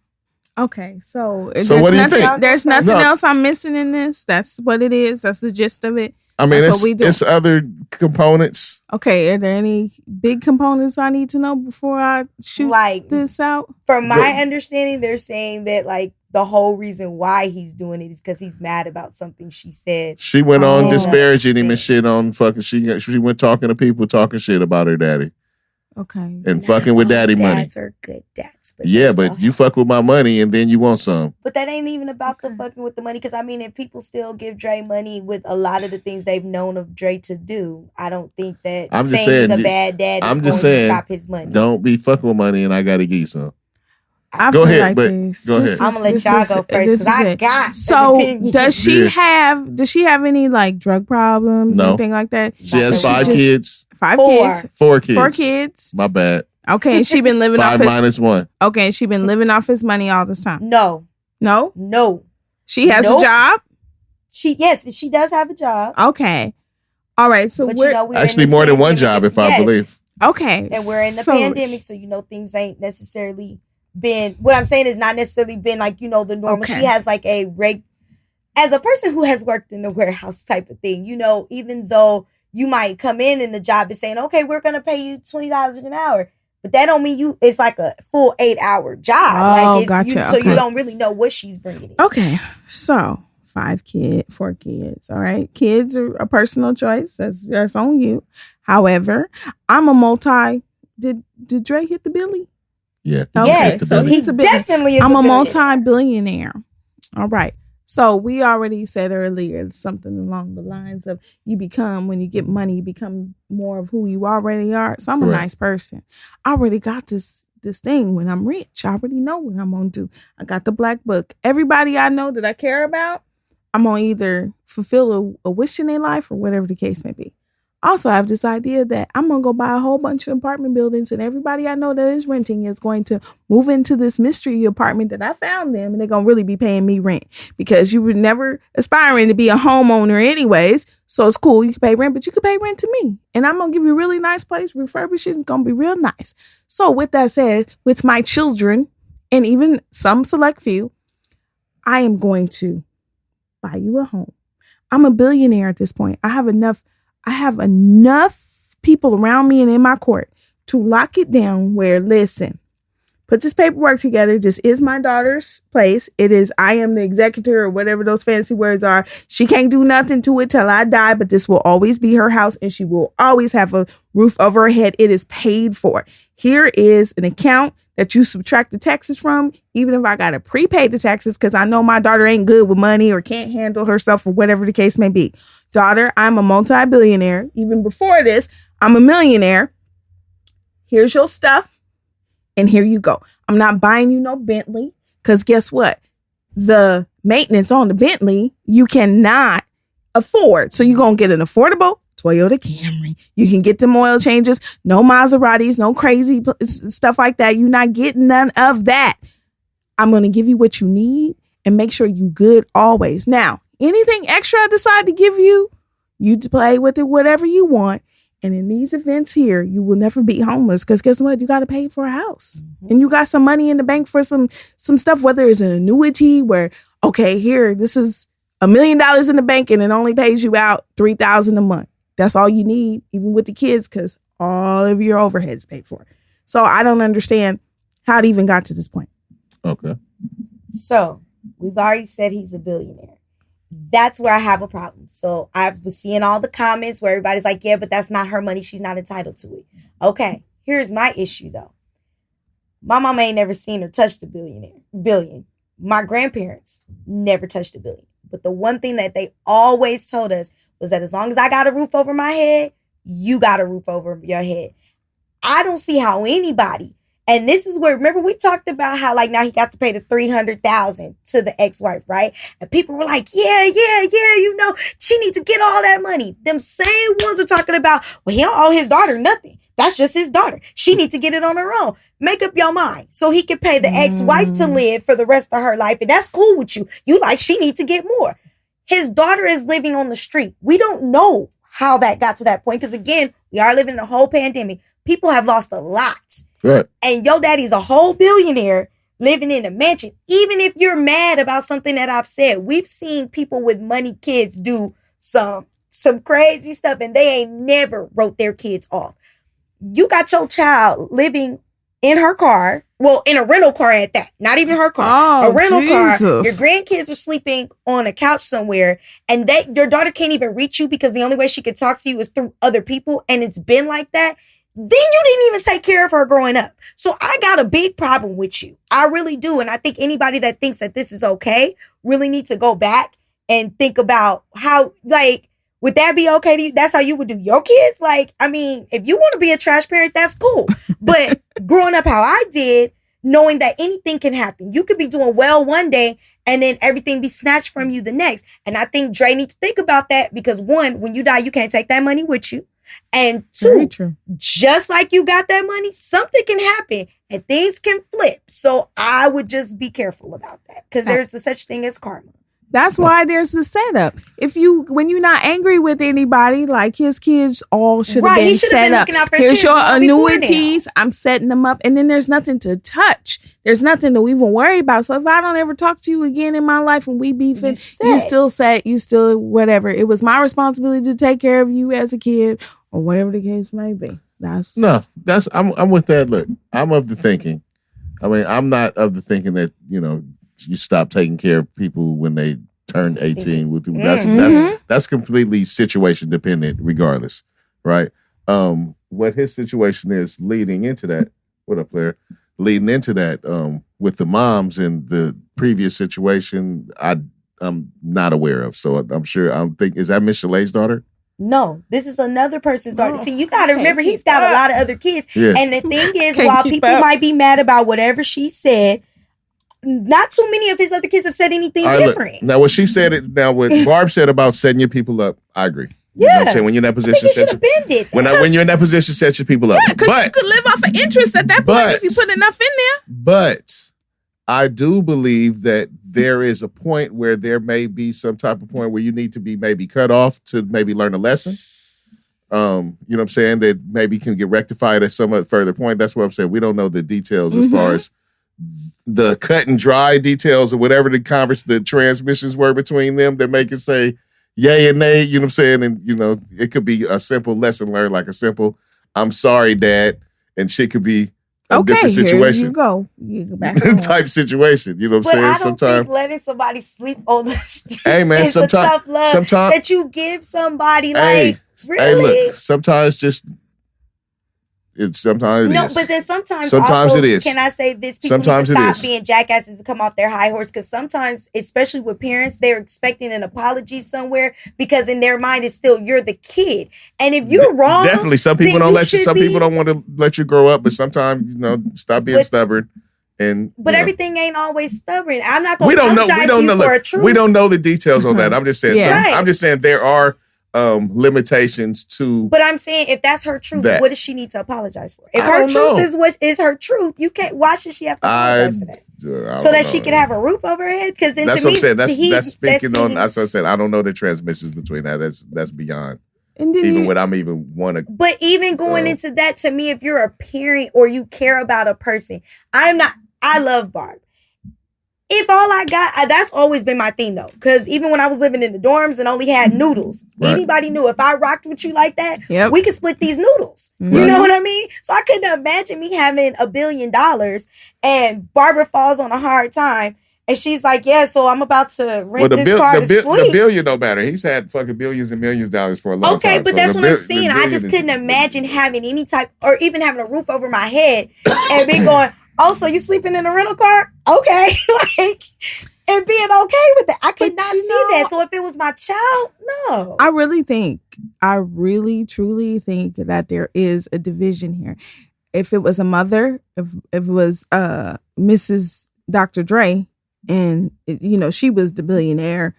Okay, so what do you think? There's nothing else I'm missing in this. That's what it is. That's the gist of it. I mean, it's other components. Okay, are there any big components I need to know before I shoot this out? From my understanding, they're saying that the whole reason why he's doing it is because he's mad about something she said. She went on disparaging him and shit on fucking. She went talking to people talking shit about her daddy. Okay. And fucking with daddy money. Dads are good dads. But but you fuck with my money and then you want some. But that ain't even about the fucking with the money. Because, if people still give Dre money with a lot of the things they've known of Dre to do, I don't think that he's a bad dad is going to stop his money. Don't be fucking with money and I got to give you some. Go ahead. I'm gonna let y'all go first because I got. So does she have drug problems? No. Anything like that? She has 5 kids. 4 kids. 4 kids. My bad. Okay, and she been living 5 minus 1. Okay, and she been living off his money all this time. No. She has a job. She does have a job. Okay. All right. So we're actually more than one job, if I believe. Okay. And we're in the pandemic, so things ain't necessarily been. What I'm saying is not necessarily been the normal. Okay. She has as a person who has worked in the warehouse type of thing. Even though you might come in the job is saying, okay, we're gonna pay you $20 an hour. But that don't mean it's like a full 8-hour job. Gotcha. So you don't really know what she's bringing in. Okay. So 4 kids. All right. Kids are a personal choice. That's on you. However, I'm a did Dre hit the Billie? Yeah. Okay. Yes. So he definitely is. I'm a multi-billionaire. All right. So we already said earlier something along the lines of when you get money, you become more of who you already are. So I'm a nice person. I already got this thing when I'm rich. I already know what I'm going to do. I got the black book. Everybody I know that I care about, I'm going to either fulfill a wish in their life or whatever the case may be. Also, I have this idea that I'm going to go buy a whole bunch of apartment buildings and everybody I know that is renting is going to move into this mystery apartment that I found them and they're going to really be paying me rent because you were never aspiring to be a homeowner anyways. So it's cool. You can pay rent, but you can pay rent to me. And I'm going to give you a really nice place. Refurbish it. It's going to be real nice. So with that said, with my children and even some select few, I am going to buy you a home. I'm a billionaire at this point. I have enough people around me and in my court to lock it down where, listen, put this paperwork together. This is my daughter's place. I am the executor or whatever those fancy words are. She can't do nothing to it till I die, but this will always be her house and she will always have a roof over her head. It is paid for. Here is an account that you subtract the taxes from, even if I got to prepay the taxes because I know my daughter ain't good with money or can't handle herself or whatever the case may be. Daughter, I'm a multi-billionaire. Even before this, I'm a millionaire. Here's your stuff. And here you go. I'm not buying you no Bentley because guess what? The maintenance on the Bentley, you cannot afford. So you're going to get an affordable Toyota Camry. You can get them oil changes. No Maseratis, no crazy stuff like that. You're not getting none of that. I'm going to give you what you need and make sure you good always. Now, anything extra I decide to give you, you play with it, whatever you want. And in these events here, you will never be homeless because guess what? You got to pay for a house. Mm-hmm. And you got some money in the bank for some stuff, whether it's an annuity where, okay, here, this is $1 million in the bank and it only pays you out $3,000 a month. That's all you need, even with the kids, because all of your overheads paid for. So I don't understand how it even got to this point. Okay. So we've already said he's a billionaire. That's where I have a problem. So I was seeing all the comments where everybody's like, yeah, but that's not her money. She's not entitled to it. Okay, here's my issue, though. My mama ain't never seen her touch the billion. My grandparents never touched a billion. But the one thing that they always told us was that as long as I got a roof over my head, you got a roof over your head. I don't see how anybody, and this is where, remember we talked about how like now he got to pay the $300,000 to the ex-wife, right? And people were like, yeah, you know, she needs to get all that money. Them same ones are talking about, well, he don't owe his daughter nothing. That's just his daughter. She needs to get it on her own. Make up your mind so he can pay the ex-wife to live for the rest of her life. And that's cool with you. You like, she needs to get more. His daughter is living on the street. We don't know how that got to that point. Because again, we are living in a whole pandemic. People have lost a lot. Right. And your daddy's a whole billionaire living in a mansion. Even if you're mad about something that I've said, we've seen people with money kids do some crazy stuff and they ain't never wrote their kids off. You got your child living in her car, well, in a rental car at that, not even her car, a rental car. Your grandkids are sleeping on a couch somewhere and your daughter can't even reach you because the only way she could talk to you is through other people. And it's been like that. Then you didn't even take care of her growing up. So I got a big problem with you. I really do. And I think anybody that thinks that this is okay really needs to go back and think about how, like, would that be okay to you? That's how you would do your kids? Like, I mean, if you want to be a trash parent, that's cool. But growing up how I did, knowing that anything can happen. You could be doing well one day and then everything be snatched from you the next. And I think Dre needs to think about that because one, when you die, you can't take that money with you. And two, just like you got that money, something can happen and things can flip. So I would just be careful about that because there's a such thing as karma. That's why there's the setup. When you're not angry with anybody, like his kids all should have been set up. Here's your annuities. I'm setting them up. And then there's nothing to touch. There's nothing to even worry about. So if I don't ever talk to you again in my life and we beefing, you still set, you still whatever. It was my responsibility to take care of you as a kid or whatever the case may be. I'm with that. Look, I'm of the thinking. I mean, I'm not of the thinking that, you know, you stop taking care of people when they turn 18. That's completely situation dependent, regardless, right? What his situation is leading into that. What up, Claire? Leading into that, with the moms and the previous situation, I'm not aware of. So I'm sure is that Miss Chalet's daughter? No, this is another person's daughter. See, you got to remember, he's got a lot of other kids. Yeah. And the thing is, while people might be mad about whatever she said, not too many of his other kids have said anything different. Look, now, what Barb said about setting your people up, I agree. You know what I'm saying? When you're in that position, when you're in that position, set your people up. Yeah, because you could live off of interest at that point if you put enough in there. But I do believe that there is a point where there may be some type of point where you need to be maybe cut off to maybe learn a lesson. You know what I'm saying? That maybe can get rectified at some further point. That's what I'm saying. We don't know the details as far as the cut and dry details or whatever the transmissions were between them that make it say yay and nay, you know what I'm saying? And, you know, it could be a simple lesson learned, like a simple, I'm sorry, Dad. And shit could be a different situation. You go back type situation. You know what I'm saying? I don't think letting somebody sleep on the street is the tough love that you give somebody. Like, really? Hey, look, sometimes just... Sometimes it is. But then sometimes also, it is. Can I say this? People need to stop being jackasses to come off their high horse because sometimes, especially with parents, they're expecting an apology somewhere because in their mind it's still you're the kid. And if you're wrong, definitely some people don't let you. Some people don't want to let you grow up, but sometimes stop being stubborn. But everything ain't always stubborn. I'm not going to apologize to you for a truth. We don't know the details on that. I'm just saying. I'm just saying there are limitations to. But I'm saying if that's her truth, what does she need to apologize for? If her truth is what is her truth, you can't. Why should she have to apologize for that? So that she can have a roof over her head? Because then that's what I'm saying. That's speaking on. That's what I said. I don't know the transmissions between that. That's beyond. And even what I'm even want to. But even going into that, to me, if you're a parent or you care about a person, I love Barb. If all I got, that's always been my thing though. Because even when I was living in the dorms and only had noodles, anybody knew if I rocked with you like that, we could split these noodles. Right. You know what I mean? So I couldn't imagine me having $1 billion and Barbara falls on a hard time. And she's like, yeah, so I'm about to rent this car to sleep. The billion don't matter. He's had fucking billions and millions of dollars for a long time. Okay, but that's what I'm saying. I just couldn't imagine having any type, or even having a roof over my head and be going, oh, so you sleeping in a rental car? Okay. and being okay with that. I could not see that. So if it was my child, no. I really truly think that there is a division here. If it was a mother, if it was Mrs. Dr. Dre, and she was the billionaire,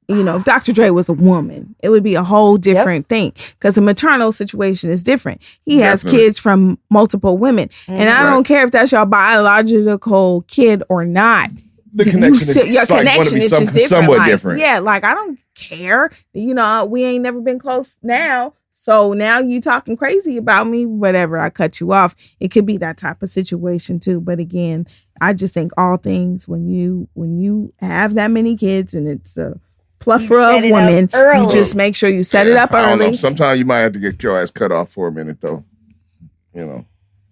if Dr. Dre was a woman, it would be a whole different thing, because the maternal situation is different. He has kids from multiple women, and I don't care if that's your biological kid or not. The connection is somewhat different. Yeah, like I don't care. We ain't never been close now. So now you talking crazy about me, whatever, I cut you off. It could be that type of situation too. But again, I just think all things, when you have that many kids and it's a plethora of women, you just make sure you set it up early. I don't know. Sometimes you might have to get your ass cut off for a minute though.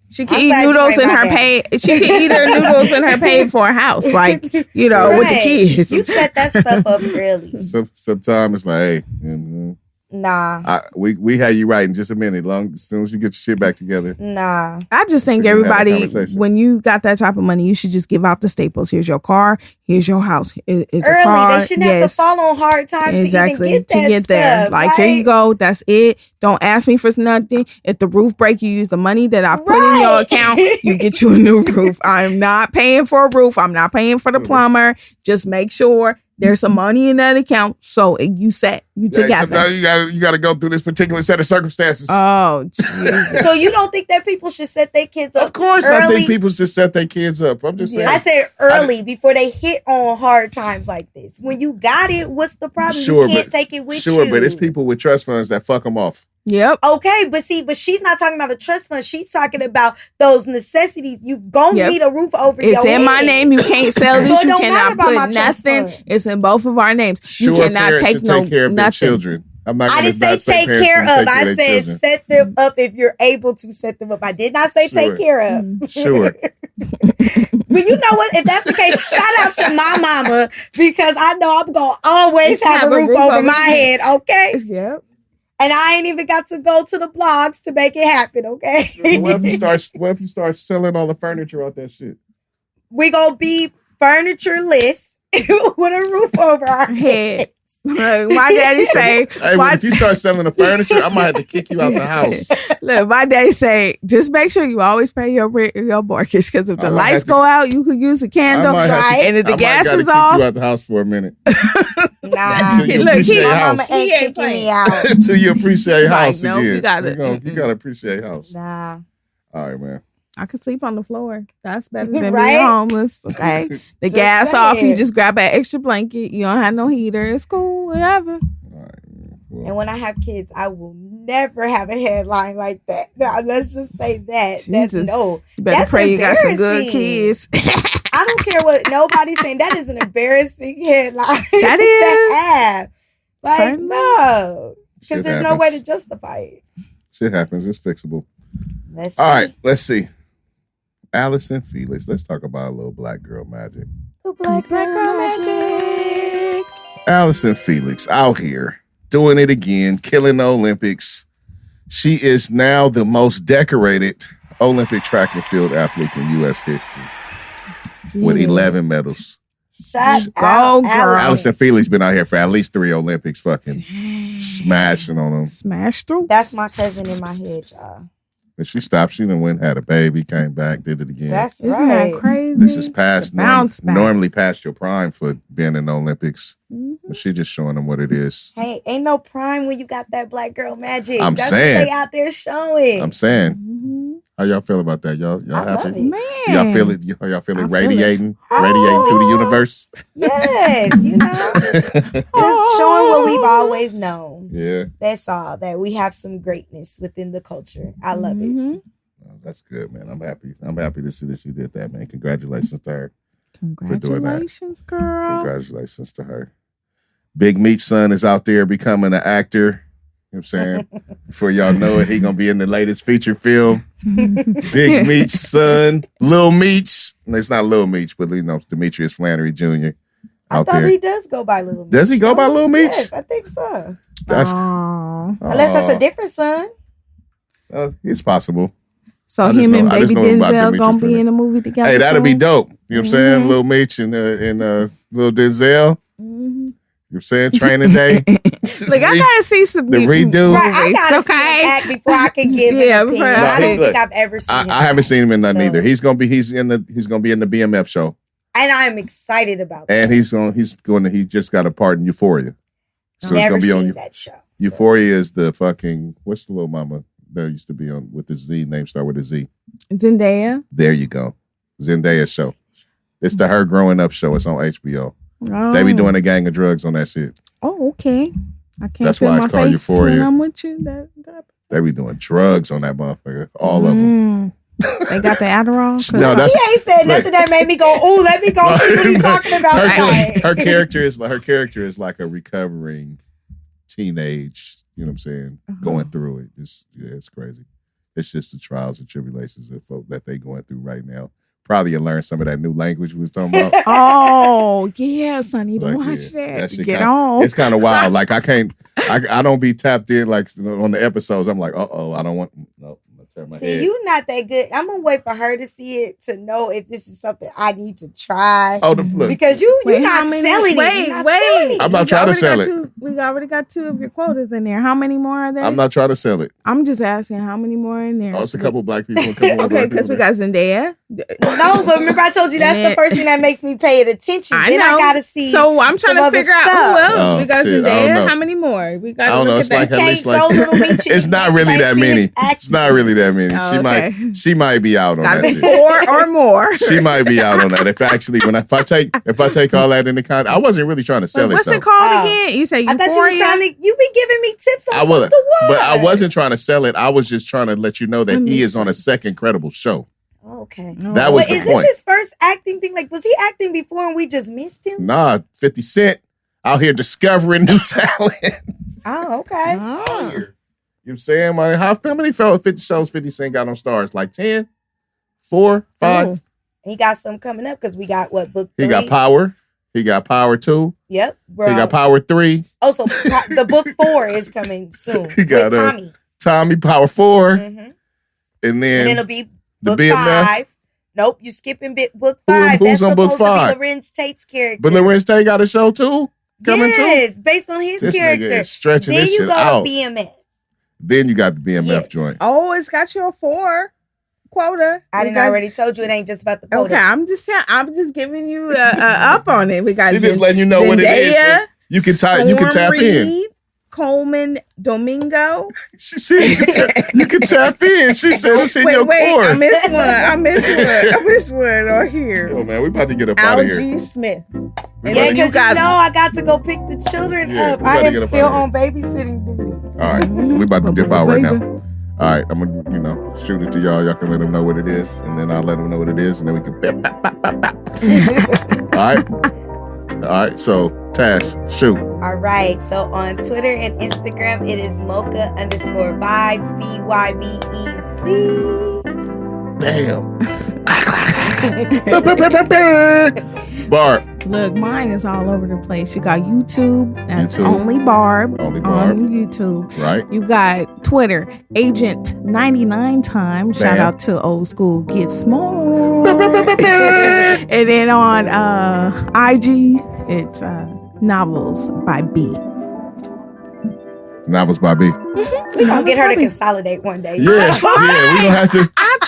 She can eat noodles in her pay. She can eat her noodles in her paid for house, like with the kids. You set that stuff up early. Sometimes it's like, hey. Nah. We had you right in just a minute. As soon as you get your shit back together. Nah. I just think everybody, when you got that type of money, you should just give out the staples. Here's your car. Here's your house. It's early. A car. They shouldn't have to fall on hard times to even get there. Stuff, like, here you go. That's it. Don't ask me for nothing. If the roof break, you use the money that I put in your account. You get you a new roof. I'm not paying for a roof. I'm not paying for the plumber. Just make sure there's some money in that account, so you together. Sometimes you got to go through this particular set of circumstances. Oh, Jesus. So you don't think that people should set their kids up? Of course, early? I think people should set their kids up. I'm just saying. I said early before they hit on hard times like this. When you got it, what's the problem? You can't take it with you. Sure, but it's people with trust funds that fuck them off. Yep. Okay, but she's not talking about a trust fund. She's talking about those necessities. You gonna need a roof over your head. It's in my name. You can't sell this. You cannot put nothing. It's in both of our names. Sure, you cannot take care of nothing. Children. I didn't say take care of. I said set them up if you're able to set them up. I did not say take care of. Sure. But you know what? If that's the case, shout out to my mama, because I know I'm gonna always have a roof over my head. Okay. Yep. And I ain't even got to go to the blogs to make it happen, okay? What if you start selling all the furniture out that shit? We gonna be furniture-less with a roof over our head. Look, my daddy say, if you start selling the furniture, I might have to kick you out the house. Look, my daddy say, just make sure you always pay your mortgage, because if the lights go out, you could use a candle, right? And if the gas is off, kick you out the house for a minute. Nah, look, my mama ain't kicking me out until you appreciate house no, again. You gotta appreciate house. Nah. All right, man. I could sleep on the floor. That's better than being homeless. Okay. The gas off, you just grab an extra blanket. You don't have no heater. It's cool, whatever. All right, well. And when I have kids, I will never have a headline like that. Now, let's just say that. Jesus. You better pray you got some good kids. I don't care what nobody's saying. That is an embarrassing headline. That is. To have. Like, no. Because there's no way to justify it. Shit happens. It's fixable. Let's All right, let's see. Alice and Felix. Let's talk about a little black girl magic. The black girl magic. Alice and Felix out here doing it again, killing the Olympics. She is now the most decorated Olympic track and field athlete in U.S. history with 11 medals. Go, girl. Alice and Felix been out here for at least 3 Olympics, fucking smashing on them. Smashed through. That's my cousin in my head, y'all. But she stopped. She done went, had a baby, came back, did it again. That's right. Isn't that crazy? This is past normally past your prime for being in the Olympics. Mm-hmm. But she just showing them what it is. Hey, ain't no prime when you got that black girl magic. That's saying. What they out there showing. I'm saying. Mm-hmm. How y'all feel about that? Y'all happy? Man. Y'all feel it radiating through the universe? Yes, just showing what we've always known. Yeah. That's all. That we have some greatness within the culture. I love it. Oh, that's good, man. I'm happy. I'm happy to see that she did that, man. Congratulations to her. Congratulations, girl. Congratulations to her. Big Meech's son is out there becoming an actor. You know what I'm saying? Before y'all know it, he gonna be in the latest feature film. Big Meech's son, Lil Meech. No, it's not Lil Meech, but Demetrius Flannery Jr. I thought he does go by Lil Meech. Does he go by Lil Meech? Yes, I think so. That's unless that's a different son. It's possible. So him and baby Denzel gonna be in a movie together. Hey, that'd be dope. You know what I'm saying? Little Mitch and little Denzel. You know what I'm saying? Training Day. Look, I gotta see some the redo. Right, I gotta see him act before I can give an opinion. I don't think I've ever seen him. I haven't seen him in nothing either. He's gonna be in the BMF show. And I'm excited about that. And he just got a part in Euphoria. So it's gonna be on that show. Euphoria is the fucking what's the little mama that used to be on with the Z name start with a Z? Zendaya. There you go. Zendaya show. It's the Her Growing Up show. It's on HBO. Oh. They be doing a gang of drugs on that shit. Oh, okay. I can't. That's feel why my it's called face Euphoria. when I'm with you. They be doing drugs on that motherfucker. All of them. They got the Adderall. No, he ain't said nothing that made me go, "Ooh, let me go see what he's talking about." Her character is like a recovering teenage. You know what I'm saying? Going through it. It's crazy. It's just the trials and tribulations that they going through right now. Probably you learn some of that new language we was talking about. Oh, yes, I need to watch that. Get on. It's kind of wild. Like I don't be tapped in like on the episodes. I'm like, I don't want no. See, you not that good. I'm gonna wait for her to see it to know if this is something I need to try. Oh, look. Because you're not selling it. Wait. I'm not trying to sell it. We already got 2 of your quotas in there. How many more are there? I'm not trying to sell it. I'm just asking how many more in there. Oh, it's a couple black people. Okay, because we got Zendaya. No, but remember I told you that's the first thing that makes me pay it attention. Then I gotta see. So I'm trying to figure out who else. We got Zendaya. How many more? We got. I don't know. It's like at least like. It's not really that many. It's not really that many. She might be out on that shit. 4 or more. She might be out on that. If I take all that into account, I wasn't really trying to sell it. What's it called again? You say Euphoria? I thought you were trying to. You be giving me tips on what to watch. But I wasn't trying to sell it. I was just trying to let you know that he is on a second credible show. Okay. That was the point. Is this his first acting thing? Like, was he acting before and we just missed him? Nah, 50 Cent out here discovering new talent. Oh, okay. You know what I'm saying? Man, how many 50 shows 50 Cent got on Stars? Like 10? 4? 5? Oh. He got some coming up because we got what, book 3? He got Power. He got Power 2. Yep. Bro. He got Power 3. Oh, so the book 4 is coming soon. He got Tommy Power 4. Mm-hmm. And then it'll be book 5. Nope, you skipping book 5. Who's on book 5? That's supposed to be Lorenz Tate's character. But Lorenz Tate got a show too? Coming yes, based on his character. Nigga is stretching then this shit out. Then you go to BMF. Then you got the BMF joint. Oh, it's got your 4 quota. I didn't already told you it ain't just about the quota. Okay, I'm just giving you up on it. We got she just letting you know what it is. So you can tap in. Coleman Domingo. She said you can tap in. She said it's in your core. I missed one on here. Oh man, we about to get up out of here. G. Smith. Yeah, because I got to go pick the children up. I am still on babysitting duty. All right, we about to dip out right now. All right, I'm gonna shoot it to y'all. Y'all can let them know what it is, and then I'll let them know what it is, and then we can All right. So Taz, shoot. All right. So on Twitter and Instagram, it is mocha_vibes, VYBEC. Damn. Barb. Look, mine is all over the place. You got YouTube. That's Only Barb. On YouTube. Right. You got Twitter, Agent 99 Time. Shout out to old school Get Small. And then on IG, it's Novels by B. Novels by B. Mm-hmm. We're gonna get her to consolidate one day. Yeah,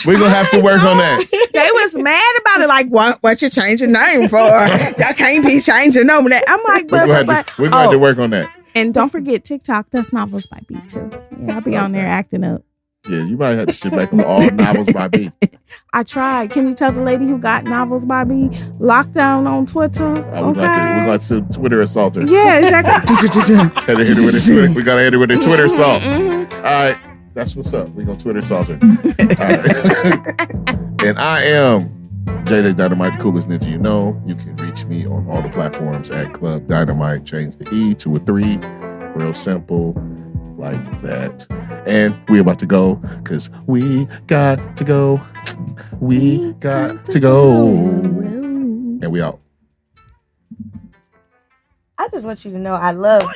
we're gonna have to work on that. They was mad about it, like, what you change your name for? Y'all can't be changing no name. I'm like, we're gonna have to work on that. And don't forget TikTok, that's Novels by B too. Yeah, I'll be on there acting up. Yeah, you might have to sit back on all Novels by B. I tried. Can you tell the lady who got Novels by B lockdown on Twitter? We're going to Twitter assault her. Yeah, exactly. We got to hit her with a Twitter assault. Mm-hmm. All right. That's what's up. We're going to Twitter assault her. All right. And I am JJ Dynamite, the coolest ninja you know. You can reach me on all the platforms at Club Dynamite. Change the E to a 3. Real simple. Like that. And we about to go because we got to go. We got to go. And we out. I just want you to know I love